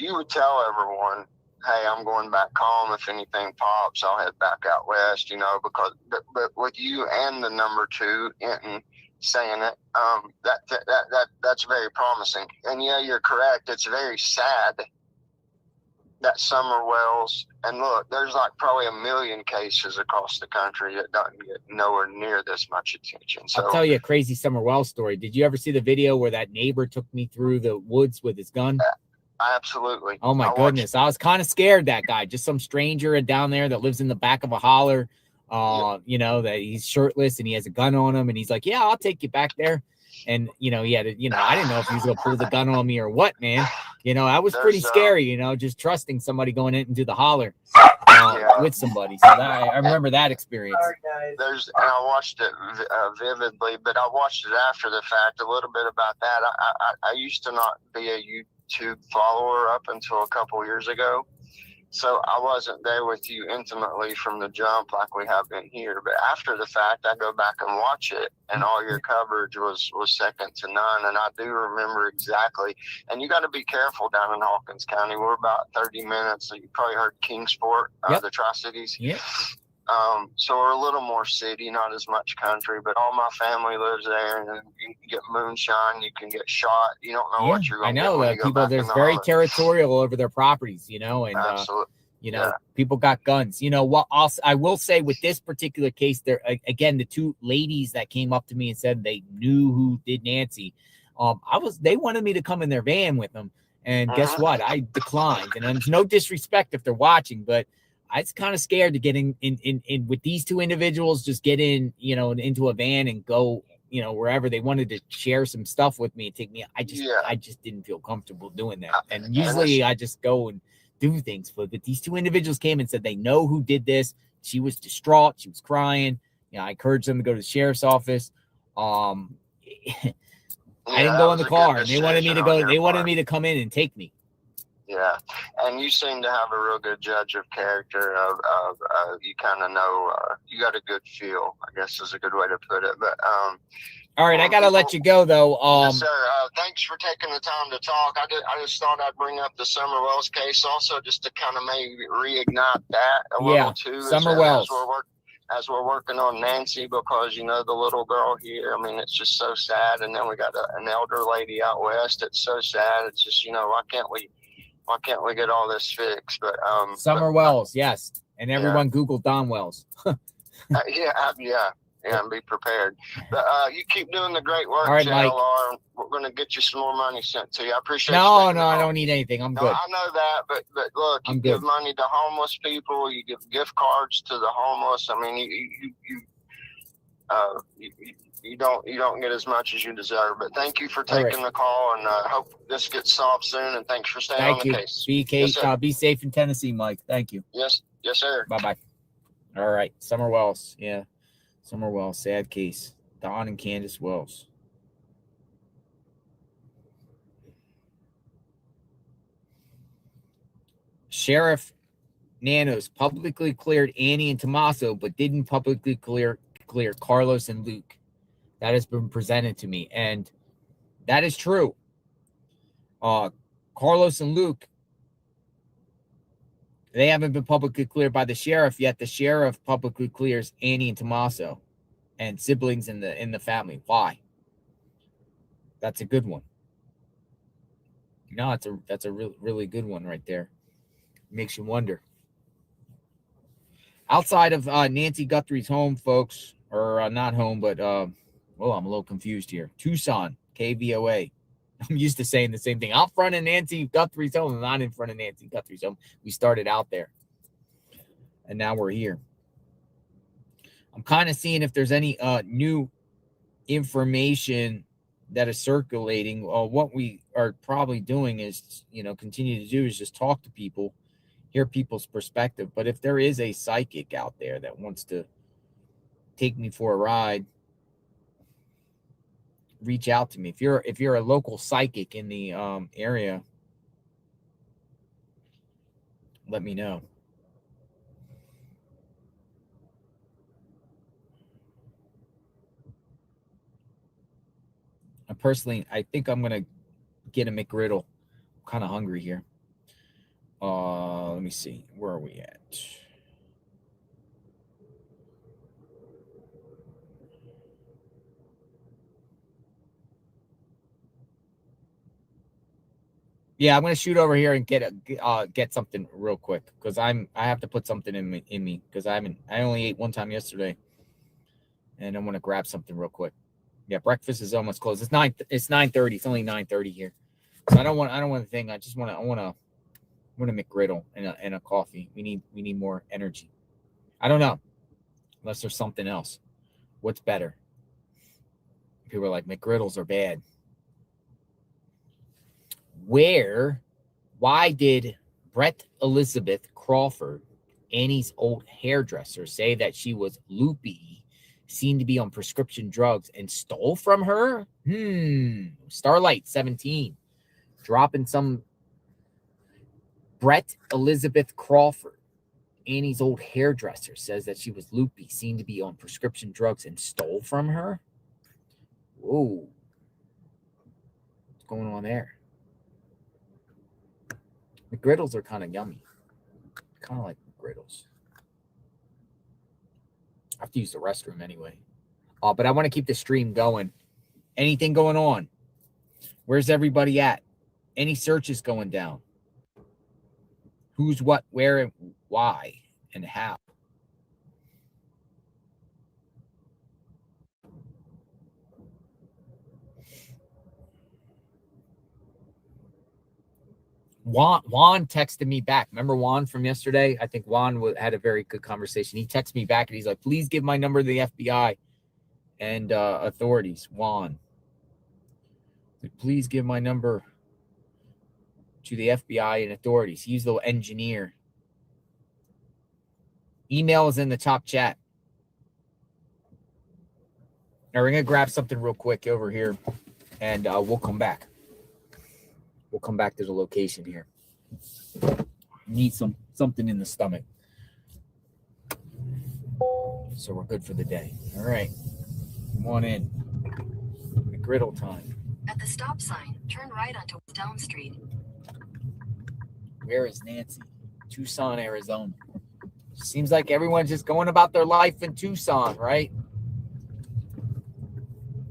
you would tell everyone, hey, I'm going back home. If anything pops, I'll head back out west, you know, because, but with you and the number 2, Enton, saying it, that's very promising. And yeah, you're correct. It's very sad that Summer Wells, and look, there's like probably 1 million cases across the country that don't get nowhere near this much attention. So I'll tell you a crazy Summer Wells story. Did you ever see the video where that neighbor took me through the woods with his gun? Absolutely. Oh my goodness. I was kind of scared, that guy, just some stranger down there that lives in the back of a holler, you know, that he's shirtless and he has a gun on him. And he's like, yeah, I'll take you back there. And, you know, he had to, you know, I didn't know if he was going to pull the gun on me or what, man. You know, that was pretty scary, you know, just trusting somebody going into the holler with somebody. So I remember that experience. And I watched it vividly, but I watched it after the fact. A little bit about that. I used to not be a YouTube follower up until a couple years ago. So I wasn't there with you intimately from the jump like we have been here. But after the fact, I go back and watch it, and all your coverage was second to none. And I do remember exactly. And you got to be careful down in Hawkins County. We're about 30 minutes. So you probably heard Kingsport, the Tri-Cities. Yep. So we're a little more city, not as much country, but all my family lives there, and you can get moonshine, you can get shot. You don't know what you're going to get. I know that people, there's very territorial over their properties, you know, and, you know, people got guns. You know what? I will say with this particular case, there, again, the 2 ladies that came up to me and said they knew who did Nancy. They wanted me to come in their van with them. And guess what? I declined. And there's no disrespect if they're watching, but I was kind of scared to get in with these 2 individuals, just get in, you know, into a van and go, you know, wherever they wanted to share some stuff with me and take me. I just didn't feel comfortable doing that. And usually I just go and do things. But these 2 individuals came and said they know who did this. She was distraught. She was crying. You know, I encouraged them to go to the sheriff's office. I didn't go in the car, and they wanted me to go. They wanted me to come in and take me. Yeah, and you seem to have a real good judge of character. You kind of know, you got a good feel, I guess is a good way to put it. But all right, I gotta let you go though. Yes, sir. Thanks for taking the time to talk. I just thought I'd bring up the Summer Wells case also, just to kind of maybe reignite that a little too. Summer Wells. As we're working on Nancy, because you know the little girl here. I mean, it's just so sad. And then we got an elder lady out west. It's so sad. It's just, you know, why can't we get all this fixed? But Summer Wells, yes. And everyone Google Don Wells. And be prepared. But you keep doing the great work, right, JLR. We're going to get you some more money sent to you. I appreciate No, I don't need anything. I'm good. I know that, but look, you give money to homeless people. You give gift cards to the homeless. I mean, you don't get as much as you deserve. But thank you for taking the call, and hope this gets solved soon. And thanks for staying on the case. Be safe in Tennessee, Mike. Thank you. Yes, sir. Bye. All right, Summer Wells. Yeah, Summer Wells. Sad case. Don and Candace Wells. Sheriff Nanos publicly cleared Annie and Tommaso, but didn't publicly clear Carlos and Luke. That has been presented to me, and that is true. Carlos and Luke, they haven't been publicly cleared by the sheriff yet. The sheriff publicly clears Annie and Tommaso and siblings in the family. Why? That's a good one. No, that's a really good one right there. Makes you wonder. Outside of Nancy Guthrie's home, folks, or not home, but I'm a little confused here. Tucson, KVOA. I'm used to saying the same thing. Out front of Nancy Guthrie's home. I'm not in front of Nancy Guthrie's home. We started out there, and now we're here. I'm kind of seeing if there's any new information that is circulating. What we are probably doing is, continue to do is just talk to people, hear people's perspective. But if there is a psychic out there that wants to take me for a ride, reach out to me. If you're a local psychic in the area, let me know. I think I'm gonna get a McGriddle. I'm kind of hungry here. Let me see. Where are we at? Yeah, I'm gonna shoot over here and get something real quick because I have to put something in me because I only ate one time yesterday, and I want to grab something real quick. Yeah, breakfast is almost closed. It's 9:30. It's only 9:30 here, so I don't want to think. I want a McGriddle and a coffee. We need more energy. I don't know unless there's something else. What's better? People are like McGriddles are bad. Why did Brett Elizabeth Crawford, Annie's old hairdresser, say that she was loopy, seemed to be on prescription drugs, and stole from her? Starlight 17 dropping some. Brett Elizabeth Crawford, Annie's old hairdresser, says that she was loopy, seemed to be on prescription drugs, and stole from her. Whoa. What's going on there? McGriddles are kind of yummy. Kind of like McGriddles. I have to use the restroom anyway. But I want to keep the stream going. Anything going on? Where's everybody at? Any searches going down? Who's what, where, and why, and how? Juan texted me back. Remember Juan from yesterday? I think Juan had a very good conversation. He texted me back and he's like, please give my number to the FBI and authorities. Juan, please give my number to the FBI and authorities. He's the engineer. Email is in the top chat. Now we're going to grab something real quick over here and we'll come back. We'll come back to the location here. Need something in the stomach. So we're good for the day. All right. Come on in. McGriddle time. At the stop sign, turn right onto Down Street. Where is Nancy? Tucson, Arizona. Seems like everyone's just going about their life in Tucson, right?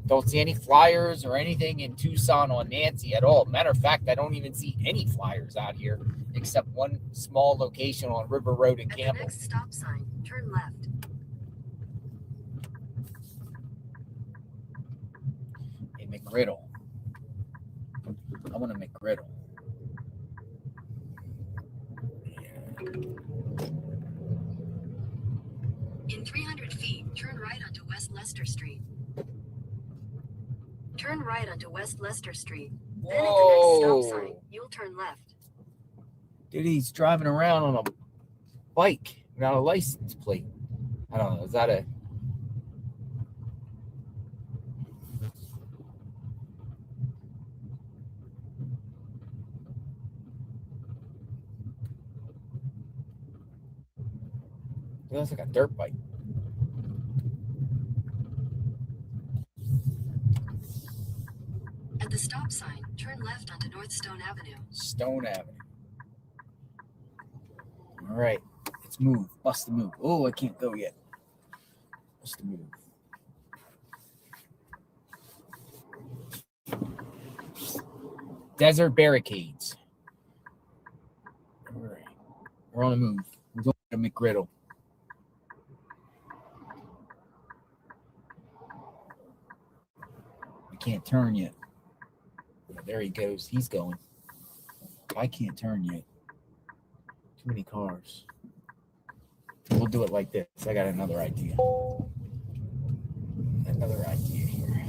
Don't see any flyers or anything in Tucson on Nancy at all. Matter of fact, I don't even see any flyers out here except one small location on River Road in Campbell. At the next stop sign, turn left. A McGriddle. I want a McGriddle. In 300 feet, turn right onto West Leicester Street. Turn right onto West Leicester Street. Then at the next stop sign, you'll turn left. Dude, he's driving around on a bike without a license plate. I don't know. Is that a... It looks like a dirt bike. At the stop sign, turn left onto North Stone Avenue. Stone Avenue. All right. Let's move. Bust the move. Oh, I can't go yet. Bust the move. Desert barricades. All right. We're on the move. We're going to McGriddle. I can't turn yet. There he goes. He's going. I can't turn yet. Too many cars. We'll do it like this. I got another idea. Another idea here.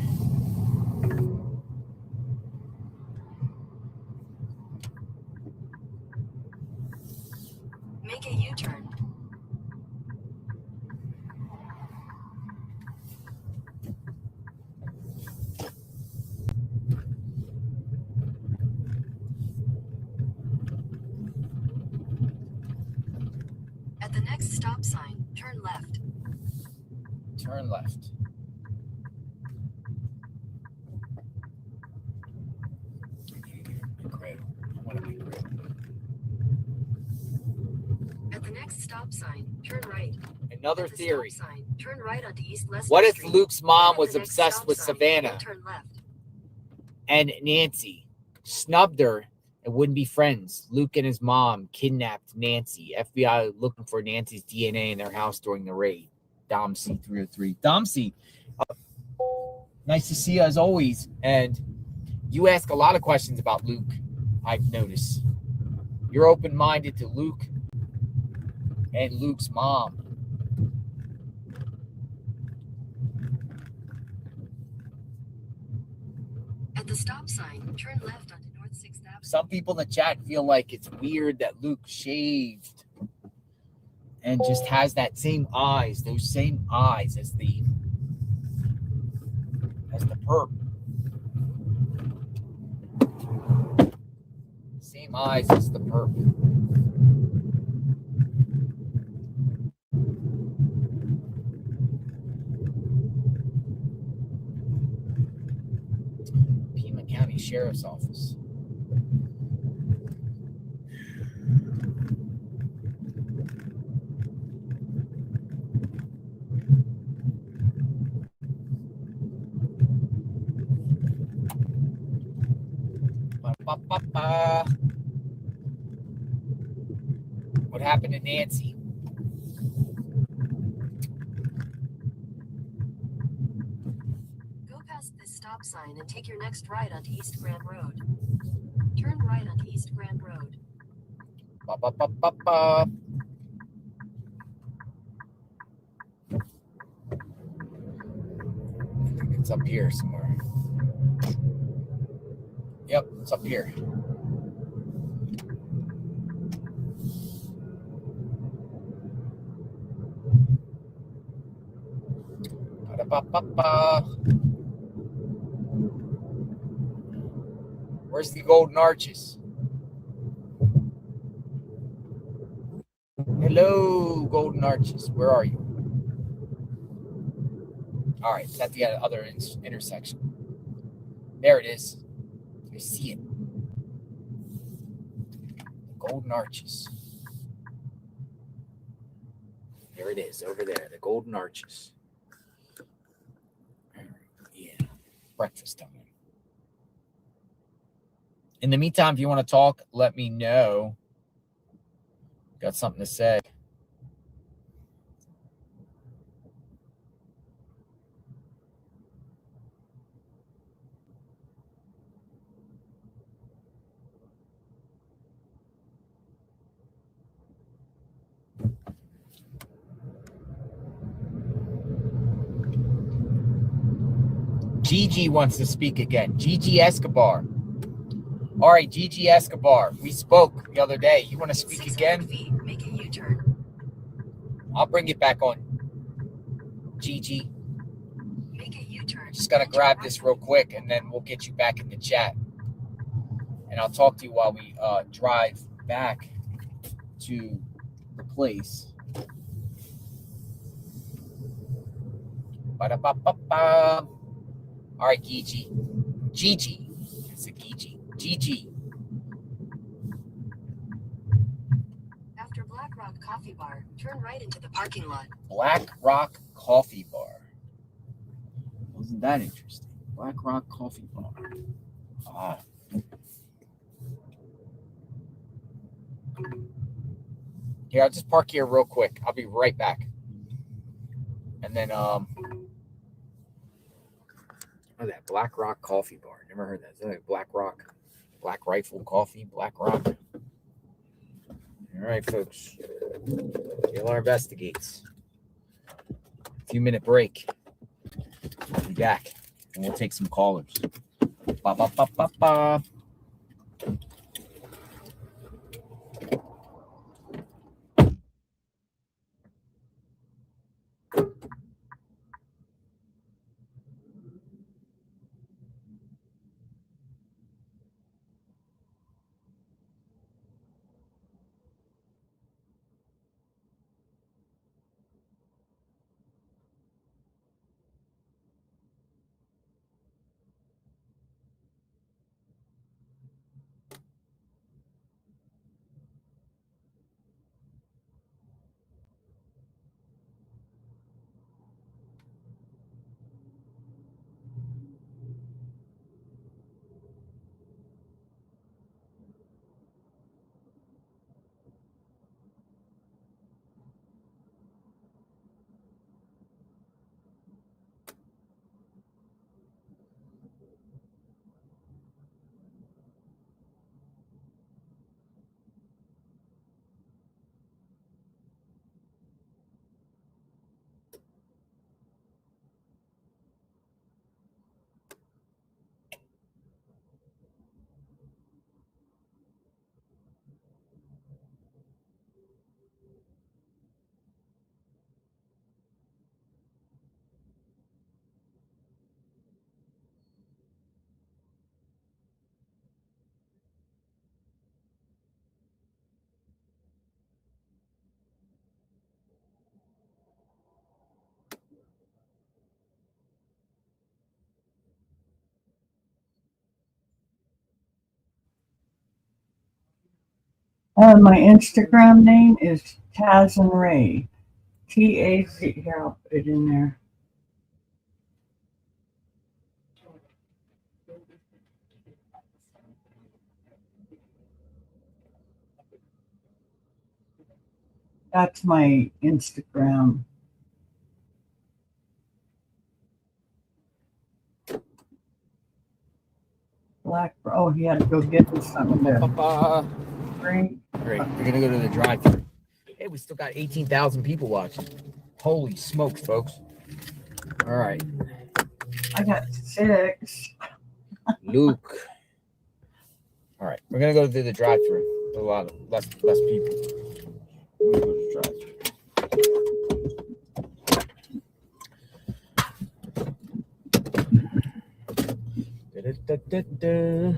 Make a U-turn. At the next stop sign, turn left. Turn left. McGriddle. I want a McGriddle. another At the theory. stop sign, turn right onto East Leicester What if Street. Luke's mom Then at was the next obsessed stop with sign, Savannah you'll turn left. and Nancy, snubbed her, and wouldn't be friends? Luke and his mom kidnapped Nancy. FBI looking for Nancy's DNA in their house during the raid. Domsey 303. Domsey, nice to see you as always. And you ask a lot of questions about Luke, I've noticed. You're open-minded to Luke and Luke's mom. At the stop sign, turn left onto North 6th Avenue. Some people in the chat feel like it's weird that Luke shaved and just has that same eyes, those same eyes as the perp. Same eyes as the perp. Pima County Sheriff's Office. Ba-ba-ba-ba. What happened to Nancy? Go past this stop sign and take your next right onto East Grand Road. Turn right onto East Grand Road. Ba-ba-ba-ba-ba. It's up here somewhere. Yep, it's up here. Ba-da-ba-ba-ba. Where's the Golden Arches? Hello, Golden Arches. Where are you? All right, it's at the other intersection. There it is. I see it. The Golden Arches. There it is, over there. The Golden Arches. Yeah, breakfast time. In the meantime, if you want to talk, let me know. Got something to say. Gigi wants to speak again. Gigi Escobar. All right, Gigi Escobar. We spoke the other day. You want to speak 600 again? feet, make a U-turn. I'll bring it back on. Gigi. Make a U-turn. Just got to grab this real quick, and then we'll get you back in the chat. And I'll talk to you while we drive back to the place. Ba-da-ba-ba-ba. All right, Gigi. Gigi. It's a Gigi. Gigi. After Black Rock Coffee Bar, turn right into the parking lot. Black Rock Coffee Bar. Wasn't that interesting? Black Rock Coffee Bar. Ah. Here, I'll just park here real quick. I'll be right back. And then, oh, that Black Rock Coffee Bar. Never heard that. Is that like Black Rock? Black Rifle Coffee? Black Rock? All right, folks. Taylor investigates. Few-minute break. We'll be back, and we'll take some callers. Ba-ba-ba-ba-ba. My Instagram name is Taz and Ray. T-A-Z. Here, I'll put it in there. That's my Instagram. Black. Oh, he had to go get me something there. Great. Great. We're gonna go to the drive-thru. Hey, we still got 18,000 people watching. Holy smokes, folks! All right, I got 6. Luke. All right, we're gonna go to the drive-thru. A lot of less people. We're gonna go to the drive-thru. Da-da-da-da-da.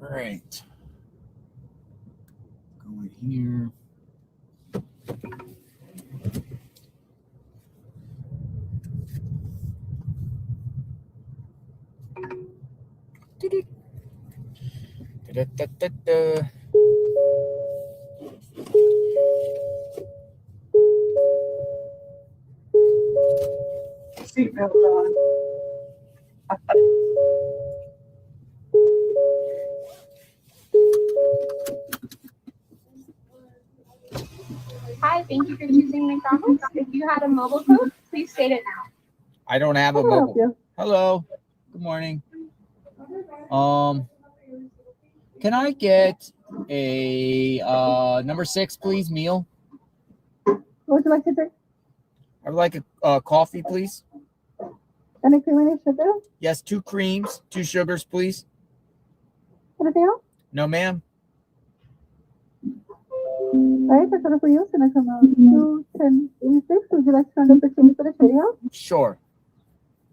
All right. Go in here. Da-da-da-da-da. Seatbelt on. Hi, thank you for choosing McDonald's. If you had a mobile code, please state it now. I don't have a mobile. Hello. Good morning. Can I get a number 6, please, meal? What would you like to drink? I would like a coffee, please. Any cream, any sugar? Yes, 2 creams, 2 sugars, please. Anything else? No, ma'am. All right, that's order for you. It's going to come out 2:10:86. Would you like to send up the change for the trading house? Sure.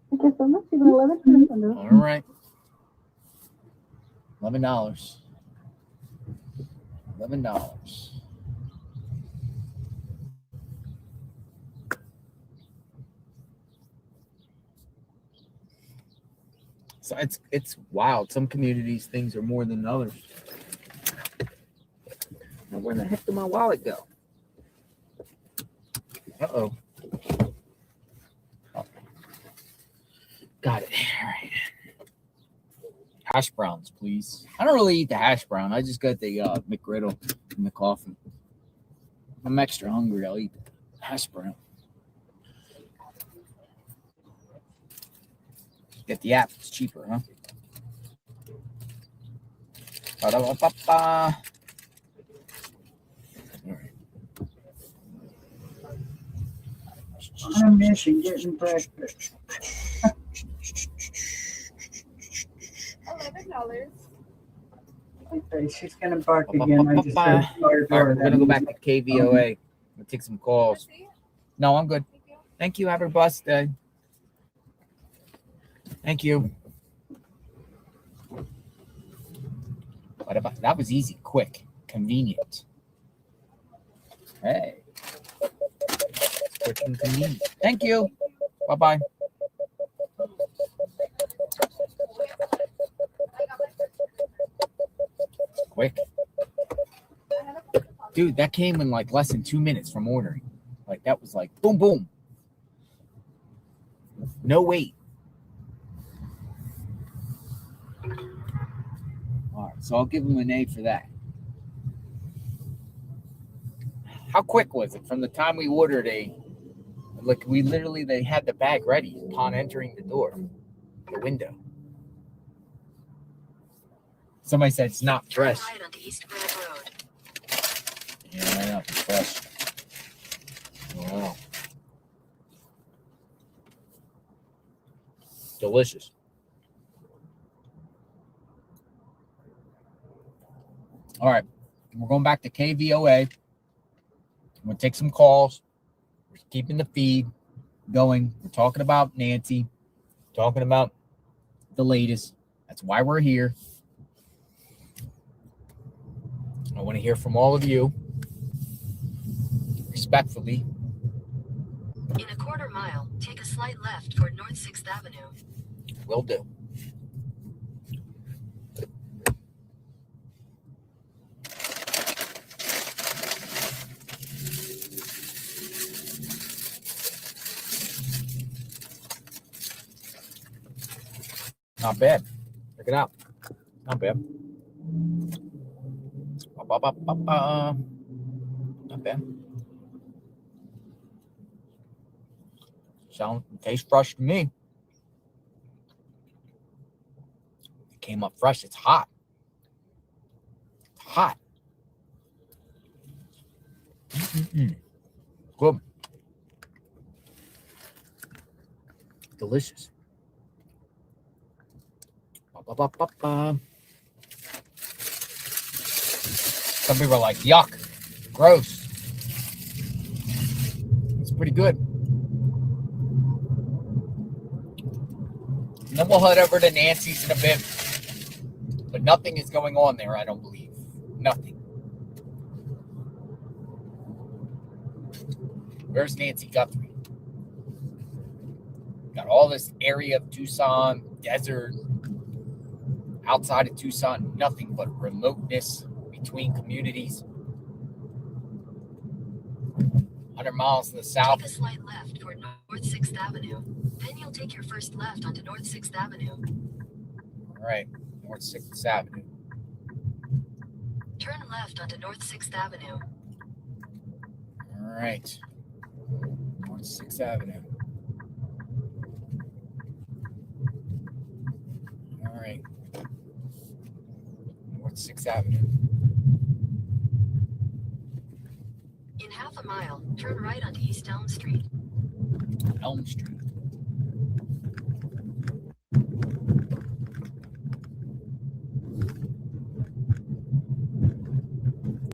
Thank you so much. You can 11. All right. $11. $11. So it's wild. Some communities things are more than others. Now, where the heck did my wallet go? Uh-oh. Oh. Got it. All right. Hash browns, please. I don't really eat the hash brown. I just got the McGriddle and the coffee. If I'm extra hungry, I'll eat the hash brown. Get the app. It's cheaper, huh? Ba-da-ba-ba-ba. I'm missing getting breakfast. $11. Okay, she's gonna bark again. I just heard the car All door. right, we're gonna go back to KVOA. We'll take some calls. No, I'm good. Thank you. Have a blessed day. Thank you. That was easy, quick, convenient. Hey. It's quick and convenient. Thank you. Bye-bye. Quick. Dude, that came in like less than 2 minutes from ordering. Like that was like boom, boom. No wait. All right, so I'll give them an A for that. How quick was it from the time we ordered they had the bag ready upon entering the door, the window. Somebody said it's not fresh. Right onto East Grand Road. Yeah, I know, it's fresh. Wow. Delicious. All right, we're going back to KVOA. I'm going to take some calls. We're keeping the feed going. We're talking about Nancy, talking about the latest. That's why we're here. I want to hear from all of you, respectfully. In a quarter mile, take a slight left toward North 6th Avenue. Will do. Not bad. Check it out. Not bad. Not bad. Tastes fresh to me. It came up fresh. It's hot. It's hot. Good. Delicious. Some people are like, yuck, gross. It's pretty good. And then we'll head over to Nancy's in a bit. But nothing is going on there, I don't believe. Nothing. Where's Nancy Guthrie? Got all this area of Tucson, desert, outside of Tucson, nothing but remoteness between communities. 100 miles to the south. Take a slight left toward North 6th Avenue. Then you'll take your first left onto North 6th Avenue. All right, North 6th Avenue. Turn left onto North 6th Avenue. All right, North 6th Avenue. All right, North 6th Avenue. In half a mile, turn right onto East Elm Street. Elm Street.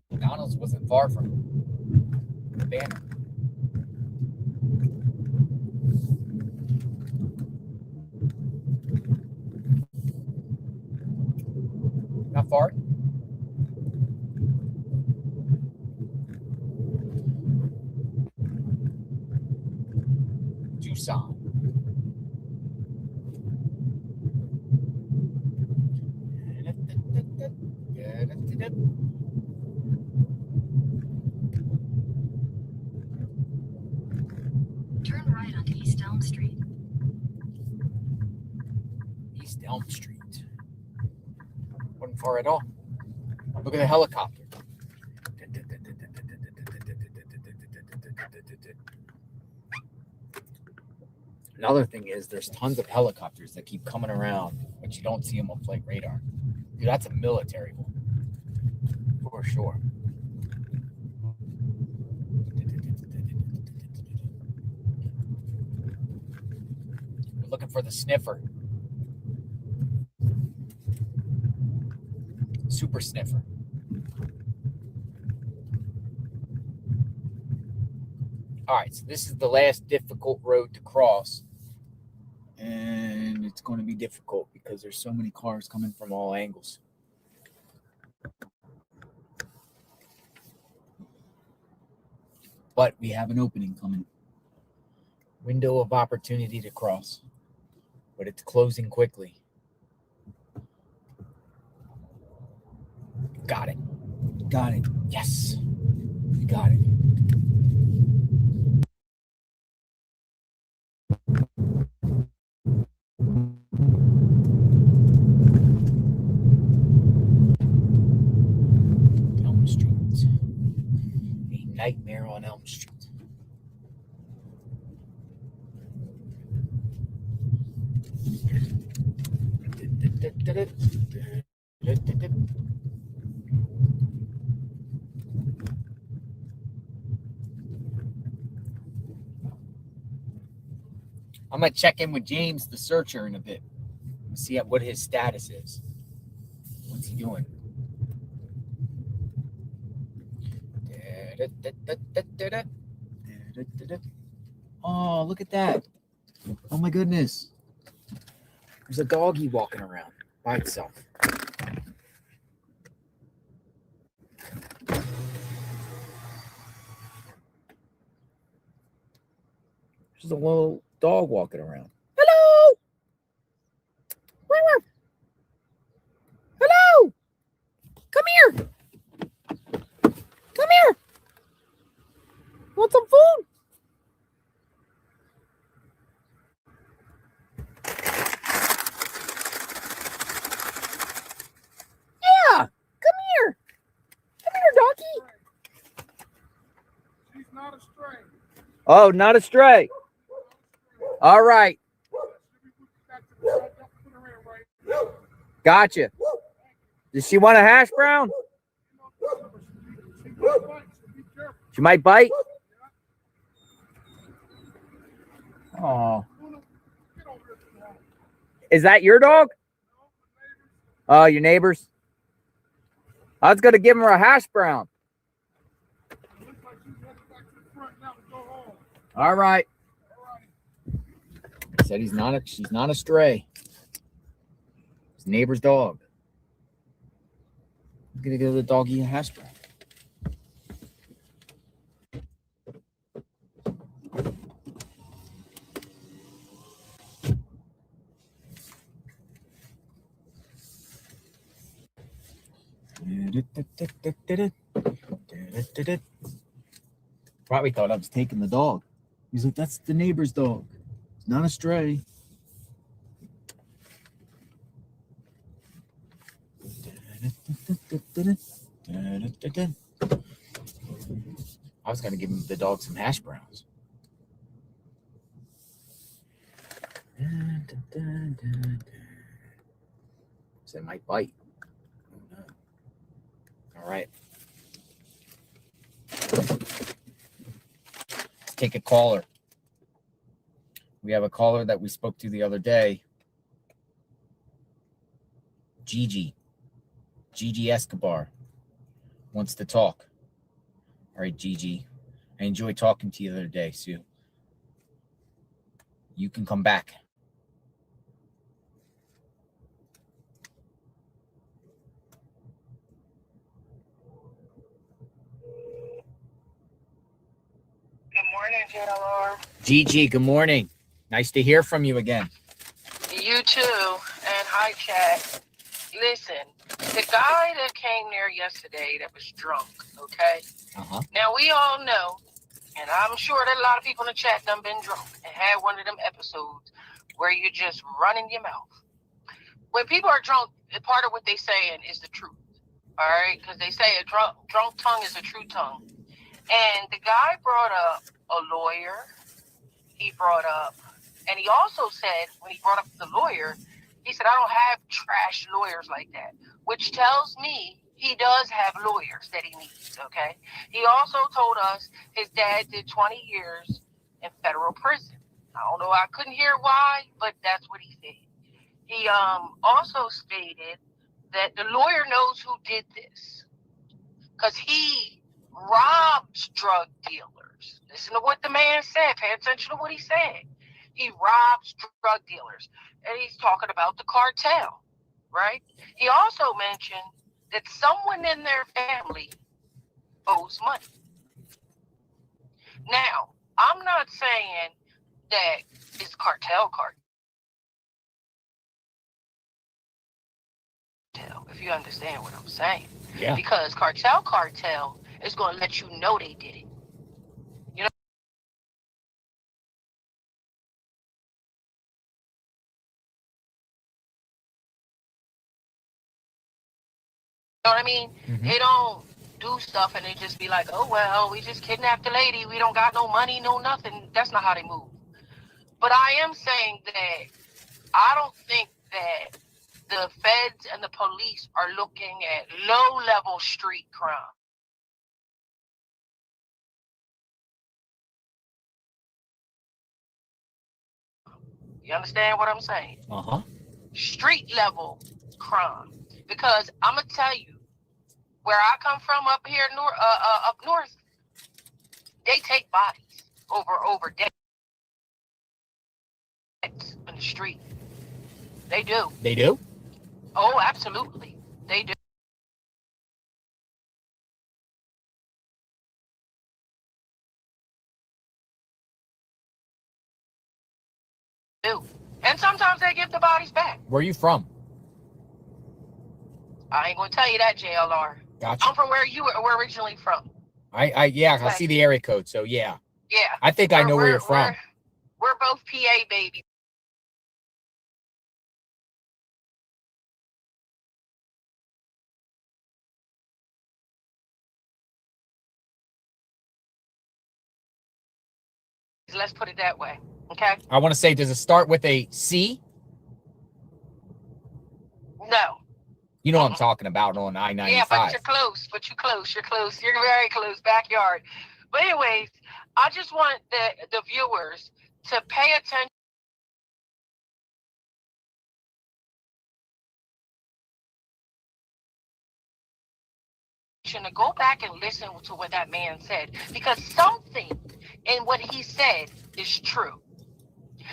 McDonald's wasn't far from the banner. Not far. Tucson. Turn right onto East Elm Street. East Elm Street. Wasn't far at all. Look at the helicopter. Another thing is there's tons of helicopters that keep coming around, but you don't see them on flight radar. Dude, that's a military one. For sure. We're looking for the sniffer. Super sniffer. All right, so this is the last difficult road to cross. And it's going to be difficult because there's so many cars coming from all angles. But we have an opening coming. Window of opportunity to cross. But it's closing quickly. Got it. Got it. Yes. We got it. Elm Street. A nightmare on Elm Street. I'm going to check in with James, the searcher, in a bit. See what his status is. What's he doing? Oh, look at that. Oh, my goodness. There's a doggy walking around by itself. There's a little dog walking around. Hello! Hello! Come here! Come here! Want some food? Oh, not a stray. All right. Gotcha. Does she want a hash brown? She might bite. Oh. Is that your dog? Oh, your neighbor's? I was going to give her a hash brown. All right. Said she's not a stray. It's neighbor's dog. I'm going to give the doggy a hash brown. Probably thought I was taking the dog. He's like, that's the neighbor's dog. It's not a stray. I was going to give the dog some hash browns. So it might bite. All right. Let's take a caller. We have a caller that we spoke to the other day. Gigi Escobar wants to talk. All right, Gigi. I enjoyed talking to you the other day, Sue. You can come back. Good morning, JLR. Gigi, good morning. Nice to hear from you again. You too. And hi, chat. Listen, the guy that came there yesterday that was drunk, okay? Uh-huh. Now, we all know, and I'm sure that a lot of people in the chat done been drunk and had one of them episodes where you're just running your mouth. When people are drunk, part of what they saying is the truth, all right? Because they say a drunk tongue is a true tongue. And the guy brought up a lawyer. He brought up, and he also said, when he brought up the lawyer, he said, I don't have trash lawyers like that, which tells me he does have lawyers that he needs, okay? He also told us his dad did 20 years in federal prison. I don't know, I couldn't hear why, but that's what he said. He also stated that the lawyer knows who did this because he robs drug dealers. Listen to what the man said. Pay attention to what he said. He robs drug dealers. And he's talking about the cartel, right? He also mentioned that someone in their family owes money. Now, I'm not saying that it's cartel, if you understand what I'm saying. Yeah. Because cartel is going to let you know they did it. You know what I mean? Mm-hmm. They don't do stuff and they just be like, oh, well, we just kidnapped the lady. We don't got no money, no nothing. That's not how they move. But I am saying that I don't think that the feds and the police are looking at low-level street crime. You understand what I'm saying? Uh-huh. Street level crime. Because I'm gonna tell you, where I come from up here up north, they take bodies over decades in the street. They do. They do? Oh, absolutely. They do. And sometimes they give the bodies back. Where are you from? I ain't gonna tell you that, JLR. Gotcha. I'm from where you were originally from. I see the area code, so yeah. Yeah. I think I know where you're from. We're both PA baby. Let's put it that way. Okay. I want to say, does it start with a C? No. You know what I'm talking about on I-95. Yeah, but you're close. You're close. You're very close. Backyard. But anyways, I just want the viewers to pay attention to go back and listen to what that man said, because something in what he said is true.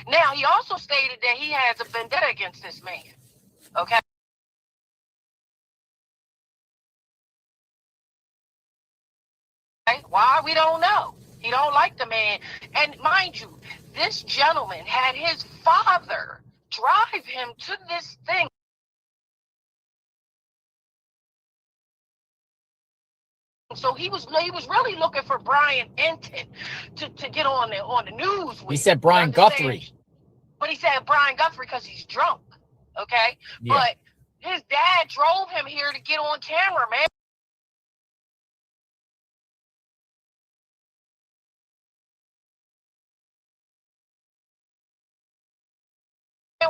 Now, he also stated that he has a vendetta against this man. Okay. Why? We don't know. He don't like the man. And mind you, this gentleman had his father drive him to this thing. So he was really looking for Brian Enton to get on the news with. He said Brian Guthrie. But he said Brian Guthrie because he's drunk. Okay? Yeah. But his dad drove him here to get on camera, man.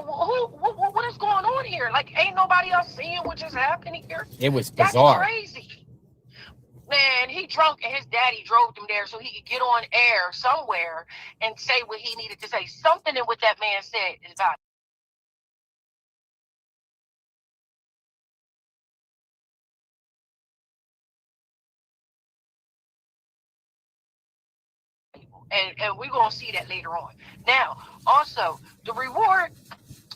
What is going on here? Like, ain't nobody else seeing what just happened here? It was bizarre. That's crazy. Man, he drunk and his daddy drove him there so he could get on air somewhere and say what he needed to say. Something in what that man said is about. And we're going to see that later on. Now, also, the reward,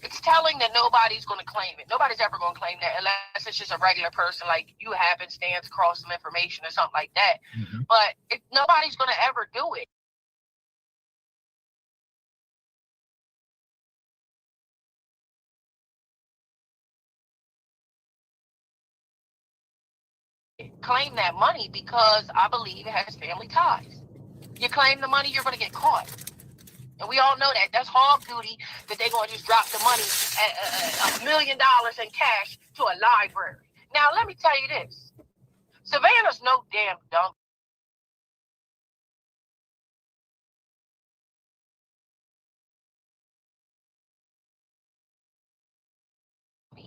it's telling that nobody's going to claim it. Nobody's ever going to claim that unless it's just a regular person like you happenstance across some information or something like that. Mm-hmm. But nobody's going to ever do it. Claim that money because I believe it has family ties. You claim the money, you're going to get caught. And we all know that. That's hog duty, that they're going to just drop the money, $1 million in cash to a library. Now, let me tell you this. Savannah's no damn dumb.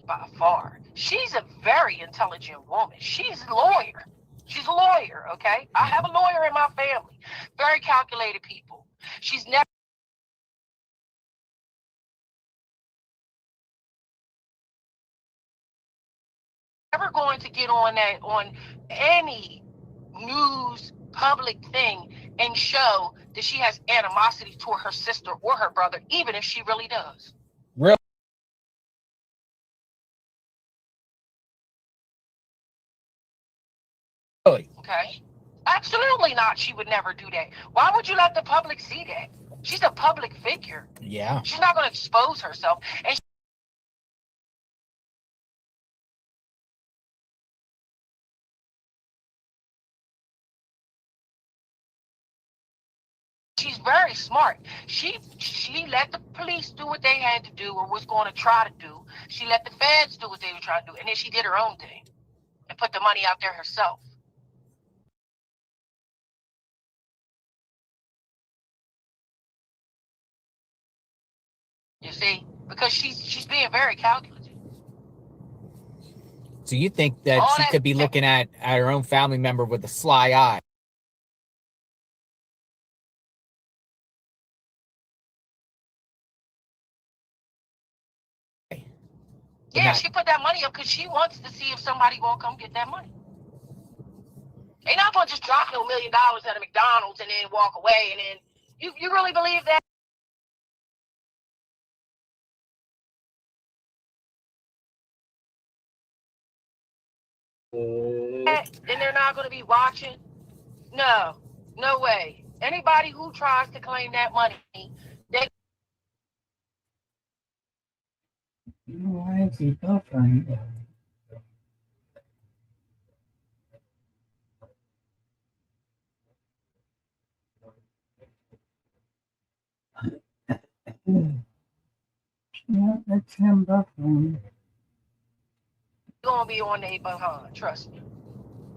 By far. She's a very intelligent woman. She's a lawyer. She's a lawyer, okay? I have a lawyer in my family. Very calculated people. She's never going to get on any news public thing and show that she has animosity toward her sister or her brother, even if she really does. Really? Okay. Absolutely not. She would never do that. Why would you let the public see that? She's a public figure. Yeah. She's not going to expose herself. And she's very smart. She let the police do what they had to do or was going to try to do. She let the feds do what they were trying to do. And then she did her own thing and put the money out there herself. You see? Because she's being very calculated. So you think that she could be looking at her own family member with a sly eye? Yeah, she put that money up because she wants to see if somebody gonna come get that money. They not gonna just drop no $1 million at a McDonald's and then walk away. And then you really believe that? And they're not gonna be watching? No way. Anybody who tries to claim that money, they. Why is he buffering? Yeah, that's him buffering. Gonna be on their behind, trust me.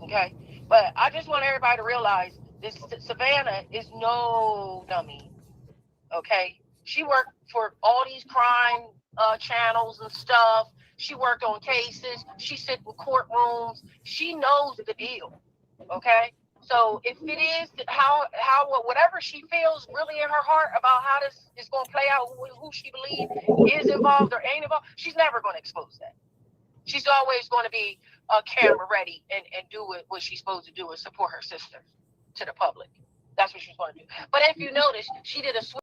Okay? But I just want everybody to realize this Savannah is no dummy. Okay, she worked for all these crime channels and stuff. She worked on cases. She sit in courtrooms. She knows the deal. Okay, so if it is whatever she feels really in her heart about how this is going to play out, who she believes is involved or ain't involved, she's never going to expose that. She's always going to be camera ready and do what she's supposed to do and support her sister to the public. That's what she's going to do. But if you notice, she did a switch.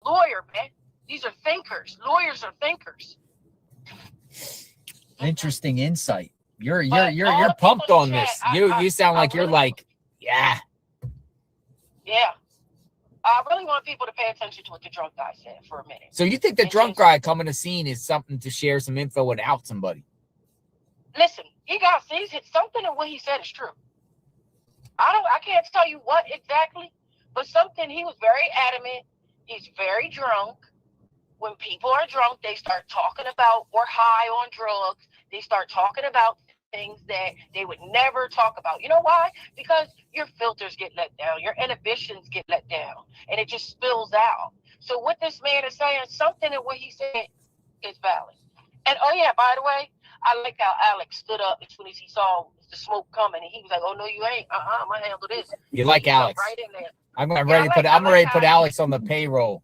Lawyer, man. These are thinkers. Lawyers are thinkers. Interesting insight. You're But pumped all on the this. chat, You sound like you're really- like, yeah. Yeah. I really want people to pay attention to what the drunk guy said for a minute. So you think the It's drunk just- guy coming to scene is something to share some info without somebody? Listen, something in what he said is true. I can't tell you what exactly, but something, he was very adamant. He's very drunk. When people are drunk, they start talking about or high on drugs. They start talking about things that they would never talk about. You know why? Because your filters get let down, your inhibitions get let down, and it just spills out. So what this man is saying, something in what he said is valid. And oh yeah, by the way, I like how Alex stood up as soon as he saw the smoke coming, and he was like, "Oh no, you ain't. I'm gonna handle this." You like He jumped Alex? right in there. I'm ready to put Alex on the payroll.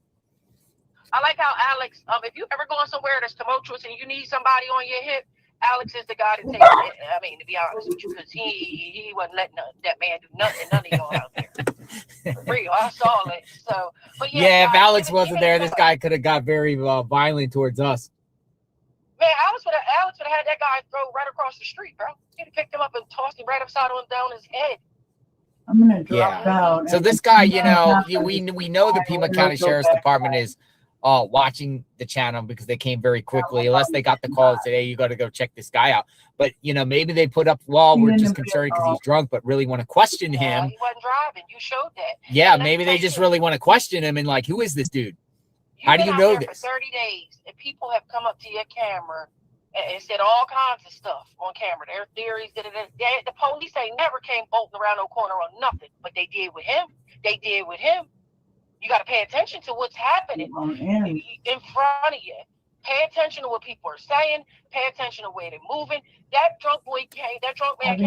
I like how Alex, if you ever going somewhere that's tumultuous and you need somebody on your hip, Alex is the guy to take it. I mean, to be honest with you, because he wasn't letting that man do nothing, none of y'all out there. For real, I saw it. So, but Yeah, if guys, Alex wasn't there, this guy could have got very violent towards us. Man, Alex would have had that guy throw right across the street, bro. He'd have picked him up and tossed him right upside down his head. I'm gonna drop out. So this guy, we know the Pima County Sheriff's Department is watching the channel because they came very quickly. Unless they got the call and said, "Hey, you got to go check this guy out." But maybe they put up, "Well, we're just concerned because he's drunk," but really want to question him. He wasn't driving. You showed that. Yeah, maybe they just really want to question him and like, who is this dude? How do you know this? For 30 days, and people have come up to your camera and said all kinds of stuff on camera. Their theories, the police ain't never came bolting around no corner on nothing, but they did with him. You got to pay attention to what's happening in front of you. Pay attention to what people are saying. Pay attention to where they're moving. That drunk man came